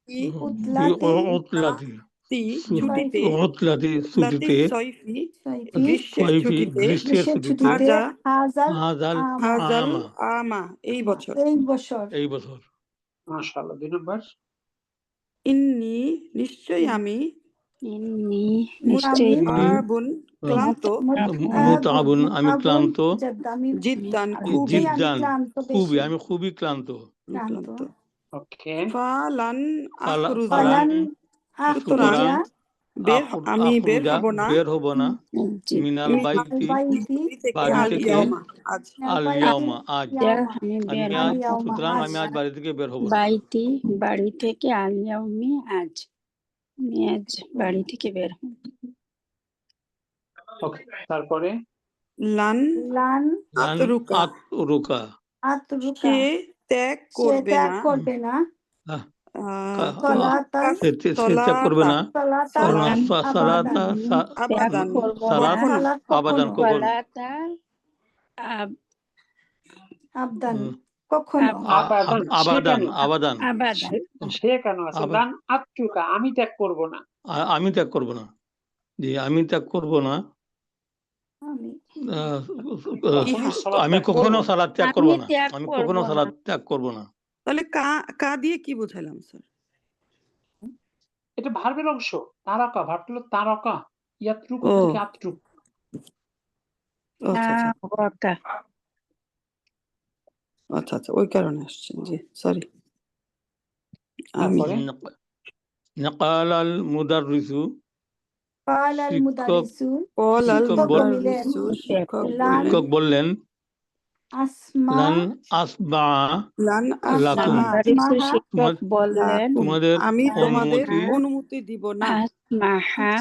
Speaker 2: ফি
Speaker 6: উতলাতি
Speaker 1: উতলাতি
Speaker 2: ছুটিতে
Speaker 1: উতলাতি
Speaker 2: উতলাতে
Speaker 1: ছুটিতে
Speaker 2: সয়ফি
Speaker 6: সয়ফি
Speaker 2: গ্রীষ্মের
Speaker 1: সয়ফি
Speaker 2: ছুটিতে
Speaker 1: গ্রীষ্মের
Speaker 6: গ্রীষ্মের
Speaker 1: ছুটিতে
Speaker 6: ছুটিতে
Speaker 2: হাজা
Speaker 6: হাজাল
Speaker 1: হাজাল
Speaker 6: আমা
Speaker 2: হাজাল
Speaker 1: আমা
Speaker 2: আমা এই বছর
Speaker 6: এই বছর
Speaker 1: এই বছর
Speaker 3: মাশাআল্লাহ 2 নম্বর
Speaker 2: ইন্নি নিশ্চয়ই আমি
Speaker 4: ইন্নি
Speaker 6: আমি
Speaker 4: নিশ্চয়ই
Speaker 2: মুতাআবুন ক্লান্ত
Speaker 1: মুতাআবুন আমি ক্লান্ত
Speaker 6: আমি
Speaker 2: জিদ্দান
Speaker 4: আমি
Speaker 2: খুবই
Speaker 1: জিদ্দান
Speaker 6: ক্লান্ত
Speaker 1: খুবই
Speaker 6: বেশি
Speaker 1: আমি খুবই ক্লান্ত
Speaker 6: ক্লান্ত
Speaker 2: ক্লান্ত
Speaker 3: ওকে
Speaker 2: ফালান আখরুজা
Speaker 1: ফালান
Speaker 6: ফালান
Speaker 2: সুতরাং
Speaker 1: সুতরাং
Speaker 2: আমি বের
Speaker 1: আখরুজা
Speaker 2: হব না
Speaker 1: বের হব না
Speaker 4: জি
Speaker 1: মিনাল বাইতি
Speaker 6: বাইতি
Speaker 2: থেকে
Speaker 1: বাড়ি
Speaker 2: আল
Speaker 1: থেকে
Speaker 2: ইয়াউমা আজ
Speaker 1: আল ইয়াউমা আজ
Speaker 4: আমি
Speaker 1: আমি
Speaker 4: বের
Speaker 1: আজ
Speaker 4: হব
Speaker 1: সুতরাং আমি আজ বাড়ি থেকে বের হব না
Speaker 4: বাইতি বাড়ি থেকে আলিয়াউমি আজ আমি আজ বাড়ি থেকে বের হব
Speaker 3: ওকে তারপরে
Speaker 2: লান
Speaker 6: লান
Speaker 1: লান
Speaker 2: আতরুকা
Speaker 1: আতরুকা
Speaker 6: আতরুকা
Speaker 2: সে ত্যাগ
Speaker 6: সে
Speaker 2: করবে
Speaker 6: ত্যাগ
Speaker 2: না
Speaker 6: করবে না
Speaker 1: আহ,
Speaker 6: সলাতান
Speaker 1: সে ত্যাগ করবে না
Speaker 6: সলাতান
Speaker 1: সালাতা
Speaker 2: আবাদান
Speaker 4: করব না
Speaker 1: সালাত
Speaker 2: কখনো
Speaker 6: সালাত
Speaker 1: আবাদান
Speaker 6: কখনো
Speaker 1: কখনো
Speaker 4: সালাতা
Speaker 6: আবদান
Speaker 1: হুম,
Speaker 6: কখনো
Speaker 3: আবাদান সে
Speaker 1: আবাদান
Speaker 3: কেন
Speaker 1: আবাদান
Speaker 4: আবাদান
Speaker 3: সে কেন আছে
Speaker 1: আবা-
Speaker 3: লান আত্রুকা আমি ত্যাগ করব না
Speaker 1: আমি ত্যাগ করব না জি আমি ত্যাগ করব না
Speaker 6: আমি
Speaker 1: আহ,
Speaker 3: কখনো সালাত
Speaker 1: আমি
Speaker 3: ত্যাগ করব
Speaker 1: কখনো
Speaker 3: না।
Speaker 1: সালাদ ত্যাগ
Speaker 4: আমি
Speaker 1: করব না
Speaker 4: ত্যাগ
Speaker 1: আমি
Speaker 4: করব
Speaker 1: কখনো
Speaker 4: না।
Speaker 1: সালাদ ত্যাগ করব না
Speaker 2: তাহলে কা দিয়ে কি বোঝালাম স্যার
Speaker 3: এটা ভার্বের অংশ তারকা ভার্ব হলো তারকা ইয়াত্রুক
Speaker 2: ও।
Speaker 3: থেকে আত্রুক
Speaker 2: আচ্ছা আচ্ছা
Speaker 4: ওয়াকা
Speaker 2: আচ্ছা আচ্ছা ওই কারণে আসছে জি সরি আমি
Speaker 3: তারপরে
Speaker 1: نقال المدرس
Speaker 6: قال
Speaker 1: শিক্ষক
Speaker 6: المدرس
Speaker 2: কল আল
Speaker 1: শিক্ষক
Speaker 2: মুদাররিসু শিক্ষক বললেন
Speaker 1: শিক্ষক বললেন
Speaker 6: আসমা
Speaker 1: লান আসবা
Speaker 2: লান
Speaker 1: লাকুম
Speaker 2: আসমাহা
Speaker 4: মুদারিসের শিক্ষক বললেন
Speaker 2: লাকুম।
Speaker 1: তোমাদের
Speaker 2: আমি তোমাদের
Speaker 1: অনুমতি
Speaker 2: অনুমতি দিব না
Speaker 4: আসমাহা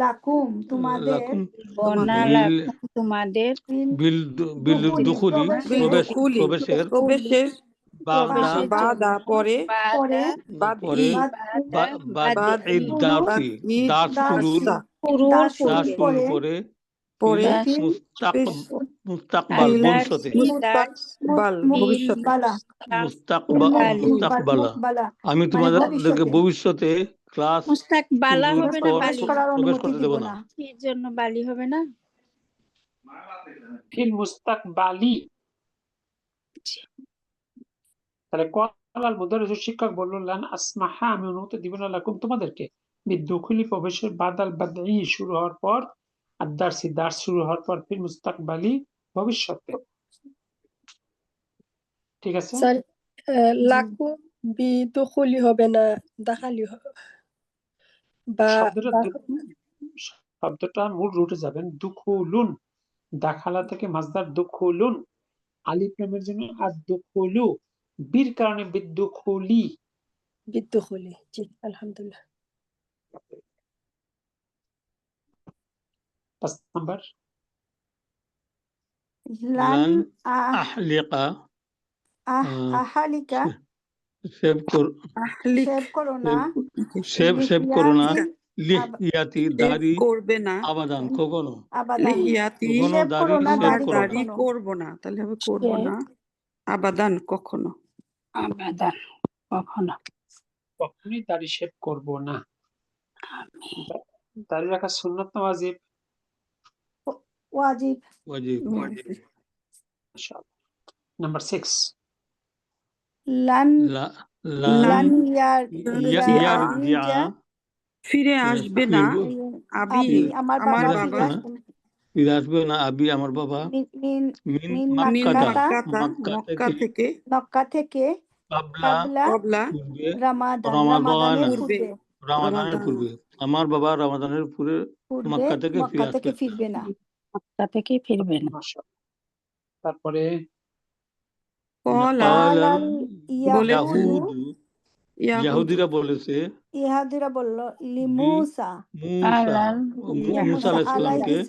Speaker 6: লাকুম তোমাদের
Speaker 1: লাকুম
Speaker 4: বনা
Speaker 1: বিল
Speaker 4: তোমাদের
Speaker 1: বিল বিল দুখুলি প্রবেশের
Speaker 2: প্রবেশের
Speaker 1: বাদা
Speaker 2: বাদা পরে
Speaker 6: পরে
Speaker 2: বাদ
Speaker 1: পরে
Speaker 2: ই
Speaker 1: বাদ দাসি দাস শুরুর
Speaker 4: শুরুর
Speaker 1: দাস
Speaker 6: দাস
Speaker 1: শুরুর পরে
Speaker 2: পরে
Speaker 1: মুস্তাকবাল ভবিষ্যতে
Speaker 2: মুস্তাকবাল ভবিষ্যতে
Speaker 1: মুস্তাকবালা আমি তোমাদেরকে ভবিষ্যতে ক্লাস
Speaker 4: মুস্তাকবালা
Speaker 1: শুরুর
Speaker 4: হবে না
Speaker 1: পর
Speaker 4: বালি
Speaker 6: করার
Speaker 1: প্রবেশ
Speaker 6: অনুমতি
Speaker 1: করতে
Speaker 6: দিব
Speaker 1: দেব
Speaker 6: না
Speaker 1: না
Speaker 4: কি জন্য বালি হবে না
Speaker 3: ফিল মুস্তাকবালি তাহলে কলাল মুদাররিসু শিক্ষক বলল লান আসমাহা আমি অনুমতি দিব না লাকুম তোমাদেরকে বিদুখুলি প্রবেশের বাদাল বাদই শুরু হওয়ার পর আর দার্সি দার্স শুরু হওয়ার পর ফিল মুস্তাকবালি ভবিষ্যতে ঠিক আছে
Speaker 5: স্যার লাকু বিদুখুলি হবে না দাখালি বা
Speaker 3: শব্দটা মূল রুটে যাবেন দুখুলুন দাখালা থেকে মাসদার দুখুলুন আলিফ লামের জন্য আর দুখুলু বীর কারণে বিদুখুলি
Speaker 5: বিদুখুলি জি আলহামদুলিল্লাহ
Speaker 3: 5 নাম্বার
Speaker 6: লান
Speaker 1: আহলিকা
Speaker 6: আহালিকা
Speaker 1: সেভ
Speaker 6: করো না
Speaker 1: সেভ করো না লিহিয়াতি দাড়ি
Speaker 2: করবে না
Speaker 1: আবাদান কখনো
Speaker 6: আবাদান
Speaker 2: লিহিয়াতি
Speaker 1: কখনো
Speaker 6: সেভ করো না
Speaker 1: দাড়ি সেভ
Speaker 6: দাড়ি
Speaker 1: করো না
Speaker 2: দাড়ি করব না তাহলে হবে করব না আবাদান কখনো
Speaker 4: আবাদান কখনো
Speaker 3: কখনোই দাড়ি শেভ করব না দাড়ি রাখা সুন্নাত না ওয়াজিব
Speaker 6: ওয়াজিব
Speaker 1: ওয়াজিব
Speaker 3: মাশাআল্লাহ নাম্বার 6
Speaker 6: লান
Speaker 1: লান
Speaker 6: ইয়ারজিয়া
Speaker 2: ফিরে আসবে না আবি
Speaker 6: আমার
Speaker 2: আমার
Speaker 6: বাবা
Speaker 2: বাবা
Speaker 1: ফিরে আসবে না আবি আমার বাবা মিন
Speaker 2: মক্কা থেকে
Speaker 6: মক্কা থেকে
Speaker 1: কাবলা
Speaker 6: রমাদানের পূর্বে
Speaker 1: রমাদানের পূর্বে আমার বাবা রমাদানের পূর্বে মক্কা থেকে
Speaker 6: ফিরবে না
Speaker 4: মক্কা থেকে ফিরবে না
Speaker 3: মাশাআল্লাহ তারপরে
Speaker 1: ইয়াহুদিরা বলেছে
Speaker 6: ইহাদিরা বলল লিমুসা
Speaker 1: মুসা আলাইহিস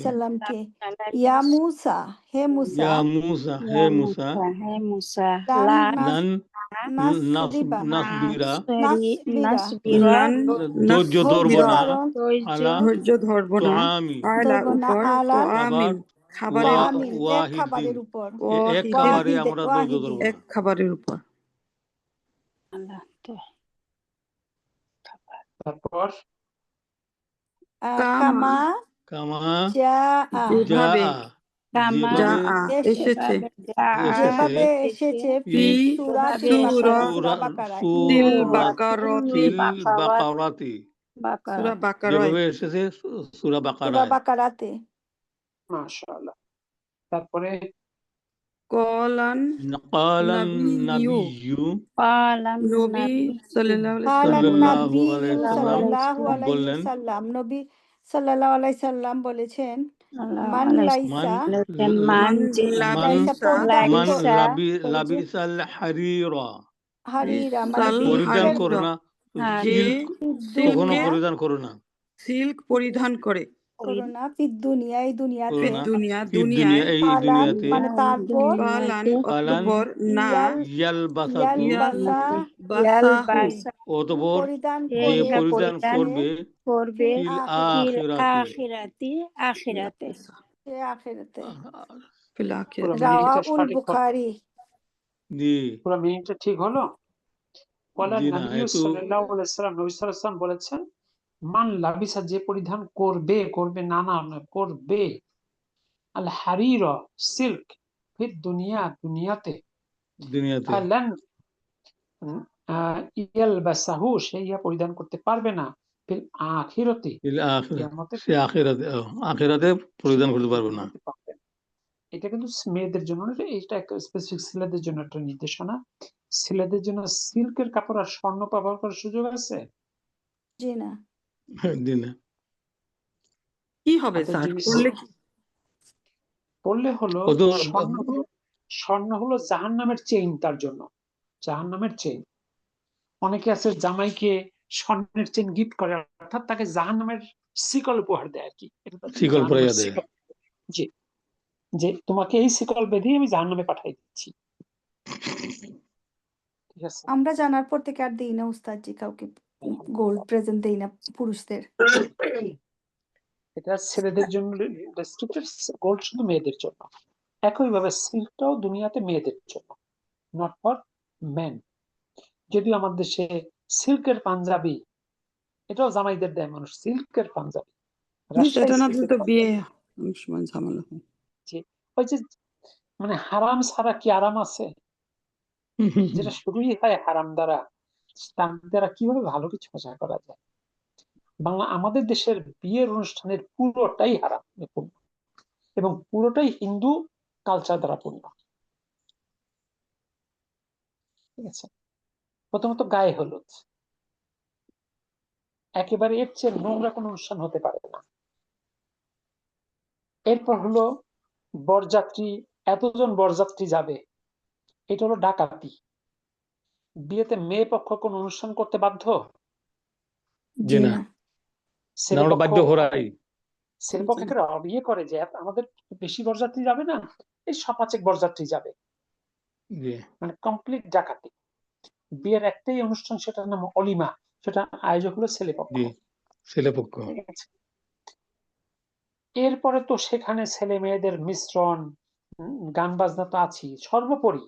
Speaker 1: সালামকে
Speaker 6: ইয়া মুসা হে মুসা
Speaker 1: হে মুসা
Speaker 4: হে মুসা
Speaker 1: লান
Speaker 6: নাসরিবা
Speaker 1: নাসবিরা
Speaker 6: নাসবিরা
Speaker 2: লান
Speaker 1: ধৈর্য ধরবো
Speaker 6: ধৈর্য
Speaker 1: না
Speaker 6: ধারণ
Speaker 1: আলা
Speaker 2: ধৈর্য ধরবো না
Speaker 1: তোআমি
Speaker 2: আলা
Speaker 6: ধরবো না
Speaker 2: উপর
Speaker 6: আলা
Speaker 2: তোআমিন খাবারের উপর
Speaker 6: ওয়ামিন এক
Speaker 1: ওয়াহিদিন
Speaker 6: খাবারের উপর
Speaker 1: এক
Speaker 2: ওয়াহিদিন
Speaker 1: খাবারে
Speaker 6: ওয়াহিদে
Speaker 1: আমরা ধৈর্য
Speaker 6: ওয়াহিদিন
Speaker 1: ধরবো
Speaker 2: এক
Speaker 1: না
Speaker 2: খাবারের উপর।
Speaker 4: আল্লাহ তো
Speaker 3: তারপর
Speaker 2: কামা
Speaker 6: কামা
Speaker 1: কামা
Speaker 6: যা
Speaker 1: যা
Speaker 2: যেভাবে
Speaker 4: কামা
Speaker 2: যা
Speaker 1: যেভাবে
Speaker 2: এসেছে
Speaker 6: যেভাবে
Speaker 4: এসেছে
Speaker 6: এসেছে
Speaker 2: ফি
Speaker 6: সূরাতে
Speaker 2: সূরা
Speaker 6: সূরা বাকারায়
Speaker 2: তিল
Speaker 1: সূরা
Speaker 2: বাকারতি
Speaker 1: তিল বাকারাতি
Speaker 2: সূরা বাকারায়
Speaker 1: যেভাবে এসেছে সূরা
Speaker 6: সূরা
Speaker 1: বাকারায়
Speaker 6: বাকারাতে
Speaker 3: মাশাআল্লাহ। তারপরে
Speaker 2: কলান
Speaker 1: কালান
Speaker 2: নাবিয়্যু
Speaker 1: নাবিয়্যু
Speaker 4: পালান
Speaker 2: নবী সাল্লাল্লাহু আলাইহি
Speaker 6: কালান
Speaker 1: সাল্লাল্লাহু
Speaker 6: নাবিয়্যু
Speaker 1: আলাইহি সাল্লাম
Speaker 6: সাল্লাল্লাহু আলাইহি
Speaker 1: বললেন
Speaker 6: সাল্লাম নবী সাল্লাল্লাহু আলাইহি সাল্লাম বলেছেন মান
Speaker 1: মান
Speaker 6: লাইসা
Speaker 4: মান যে
Speaker 1: মান
Speaker 6: লাইসা পরিধান
Speaker 1: মান
Speaker 6: করে
Speaker 1: লাবিসাল হারিরা
Speaker 6: হারিরা মানে
Speaker 2: সাল
Speaker 1: পরিধান
Speaker 6: বিশ্বের
Speaker 1: করো না
Speaker 2: যে
Speaker 1: সিল্ক কখনো
Speaker 6: দুনিয়া
Speaker 1: পরিধান করো না
Speaker 2: সিল্ক পরিধান করে
Speaker 6: করো না ফিদ দুনিয়া এই
Speaker 1: করো
Speaker 6: দুনিয়াতে
Speaker 1: না
Speaker 2: দুনিয়ায়
Speaker 1: দুনিয়া এই
Speaker 6: পালান
Speaker 1: দুনিয়াতে
Speaker 6: মানে তারপর
Speaker 2: পালান
Speaker 1: পালান
Speaker 2: অতঃপর না
Speaker 6: ইয়াল
Speaker 1: ইয়ালবাসাতু
Speaker 6: বাসা
Speaker 1: অতঃপর
Speaker 6: পরিধান
Speaker 1: যে
Speaker 6: করে
Speaker 1: পরিধান করবে
Speaker 4: করবে
Speaker 1: ফিল
Speaker 4: আখিরাতে
Speaker 6: সে আখিরাতে
Speaker 2: ফিল আখিরাত।
Speaker 3: পুরো
Speaker 6: রাওয়া
Speaker 3: মিনিংটা
Speaker 6: উল
Speaker 3: সঠিক হলো?
Speaker 6: বুখারী
Speaker 1: জি
Speaker 3: পুরো মিনিংটা ঠিক হলো? বলেন
Speaker 1: জি না
Speaker 3: নবী
Speaker 1: একটু
Speaker 3: সাল্লাল্লাহু আলাইহি সাল্লাম নবী সাল্লাল্লাহু আলাইহি সাল্লাম বলেছেন মান লাবিসা যে পরিধান করবে করবে না না না করবে আল হারিরা সিল্ক ফিদ দুনিয়াতে
Speaker 1: দুনিয়াতে
Speaker 3: ফালান ইয়ালবাসাহু সে ইহা পরিধান করতে পারবে না ফিল আখিরাতি
Speaker 1: ফিল আখিরাত
Speaker 3: কিয়ামতে
Speaker 1: সে আখিরাতে পরিধান করতে পারবে না
Speaker 3: করতে পারবে না। এটা কিন্তু মেয়েদের জন্য না, এটা একটা স্পেসিফিক ছেলেদের জন্য একটা নির্দেশনা। ছেলেদের জন্য সিল্কের কাপড় আর স্বর্ণ ব্যবহার করার সুযোগ আছে?
Speaker 6: জি না
Speaker 1: জি না
Speaker 2: কি হবে
Speaker 3: হাতের
Speaker 2: স্যার
Speaker 3: জিনিস
Speaker 2: করলে কি?
Speaker 3: পড়লে হলো
Speaker 1: ও তো
Speaker 3: স্বর্ণ হলো জাহান্নামের চেইন, তার জন্য জাহান্নামের চেইন। অনেকে আছে জামাইকে স্বর্ণের চেইন গিফট করে, অর্থাৎ তাকে জাহান্নামের শিকল উপহার দেয় আর কি। এটা তার জন্য
Speaker 1: শিকল
Speaker 3: জাহান্নামের
Speaker 1: পরাইয়া দেয়
Speaker 3: শিকল। জি, যে তোমাকে এই শিকল বেঁধে আমি জাহান্নামে পাঠাই দিচ্ছি। ঠিক আছে,
Speaker 6: আমরা জানার পর থেকে আর দিই না উস্তাদজি কাউকে গোল্ড প্রেজেন্ট দেই না পুরুষদের
Speaker 3: এটা ছেলেদের জন্য রেস্ট্রিক্টেড, গোল্ড শুধু মেয়েদের জন্য। একইভাবে সিল্কটাও দুনিয়াতে মেয়েদের জন্য, নট ফর মেন। যদিও আমাদের দেশে সিল্কের পাঞ্জাবি এটাও জামাইদের দেয় মানুষ, সিল্কের পাঞ্জাবি।
Speaker 2: এটা না দিলে তো বিয়ে অনেক সময় ঝামেলা হয়।
Speaker 3: ওই যে মানে হারাম ছাড়া কি আরাম আছে? যেটা শুরুই হয় হারাম দ্বারা, তার দ্বারা কিভাবে ভালো কিছু আশা করা যায়? আমাদের দেশের বিয়ের অনুষ্ঠানের পুরোটাই হারাম পূর্ণ, এবং পুরোটাই হিন্দু কালচার দ্বারা পূর্ণ। ঠিক আছে, প্রথমত গায়ে হলুদ, একেবারে এর চেয়ে নোংরা কোনো অনুষ্ঠান হতে পারে না। এরপর হলো বরযাত্রী, এতজন বরযাত্রী যাবে, এটা হলো ডাকাতি। বিয়েতে মেয়ে পক্ষ কোন অনুষ্ঠান করতে বাধ্য?
Speaker 1: জি না আমরা বাধ্য করাই
Speaker 3: ছেলে পক্ষে ইয়ে করে যে আমাদের বেশি বরযাত্রী যাবে না, এই সপাচেক বরযাত্রী যাবে,
Speaker 1: জি
Speaker 3: মানে কমপ্লিট ডাকাতি। বিয়ের একটাই অনুষ্ঠান, সেটার নাম অলিমা, সেটা আয়োজক হলো ছেলে পক্ষ।
Speaker 1: জি ছেলে পক্ষ
Speaker 3: ঠিক আছে, এরপরে তো সেখানে ছেলে মেয়েদের মিশ্রণ, গান বাজনা তো আছেই, সর্বোপরি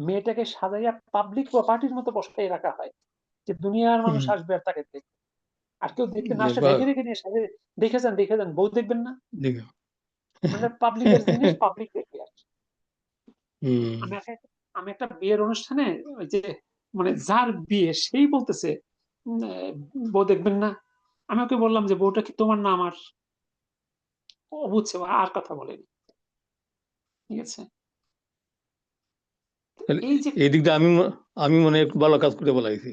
Speaker 3: মেয়েটাকে সাজাইয়া পাবলিক প্রপার্টির মতো বসাই রাখা হয়, যে দুনিয়ার মানুষ আসবে আর তাকে দেখবে। আর কেউ দেখতে না আসলে রেখে রেখে নিয়ে সাজে, দেখে যান বউ দেখবেন না, মানে পাবলিকের জিনিস পাবলিক দেখবে আর কি। আমি একটা বিয়ের অনুষ্ঠানে ওই যে মানে যার বিয়ে সেই বলতেছে বউ দেখবেন না, আমি ওকে বললাম যে বউটা কি তোমার না আমার? ও বুঝছে, আর কথা বলেনি। ঠিক আছে, এই যে
Speaker 1: এই দিক দিয়ে আমি মনে একটু ভালো কাজ করে বলাইছি।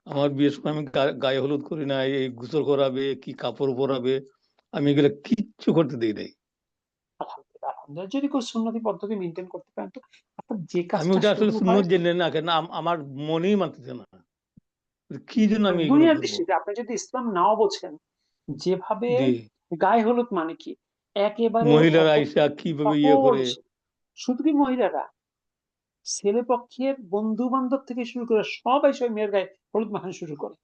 Speaker 1: আমার বিয়ের সময় আমি গায়ে হলুদ করি না, এই গোসল করাবে কি কাপড় পরাবে, আমি এগুলো কিচ্ছু করতে দিই নাই।
Speaker 3: আলহামদুলিল্লাহ, যদি কেউ সুন্নতি পদ্ধতি মেনটেন করতে পারেন তো আপনার যে
Speaker 1: আমি
Speaker 3: কাজটা
Speaker 1: ওটা আসলে
Speaker 3: শুরু
Speaker 1: সুন্নত
Speaker 3: হয়
Speaker 1: জেনে না, কেন আমার মনেই মানতেছে না কি জন্য আমি এগুলো
Speaker 3: দুনিয়ার
Speaker 1: করবো।
Speaker 3: দৃষ্টিতে আপনি যদি ইসলাম নাও বোঝেন, যেভাবে
Speaker 1: জি
Speaker 3: গায়ে হলুদ মানে কি একেবারে
Speaker 1: মহিলারা আইসা কিভাবে ইয়ে করে,
Speaker 3: শুধু কি মহিলারা, ছেলে পক্ষের বন্ধু বান্ধব থেকে শুরু করে সবাই সবাই মেয়ের গায়ে হলুদ মাখানো শুরু করে।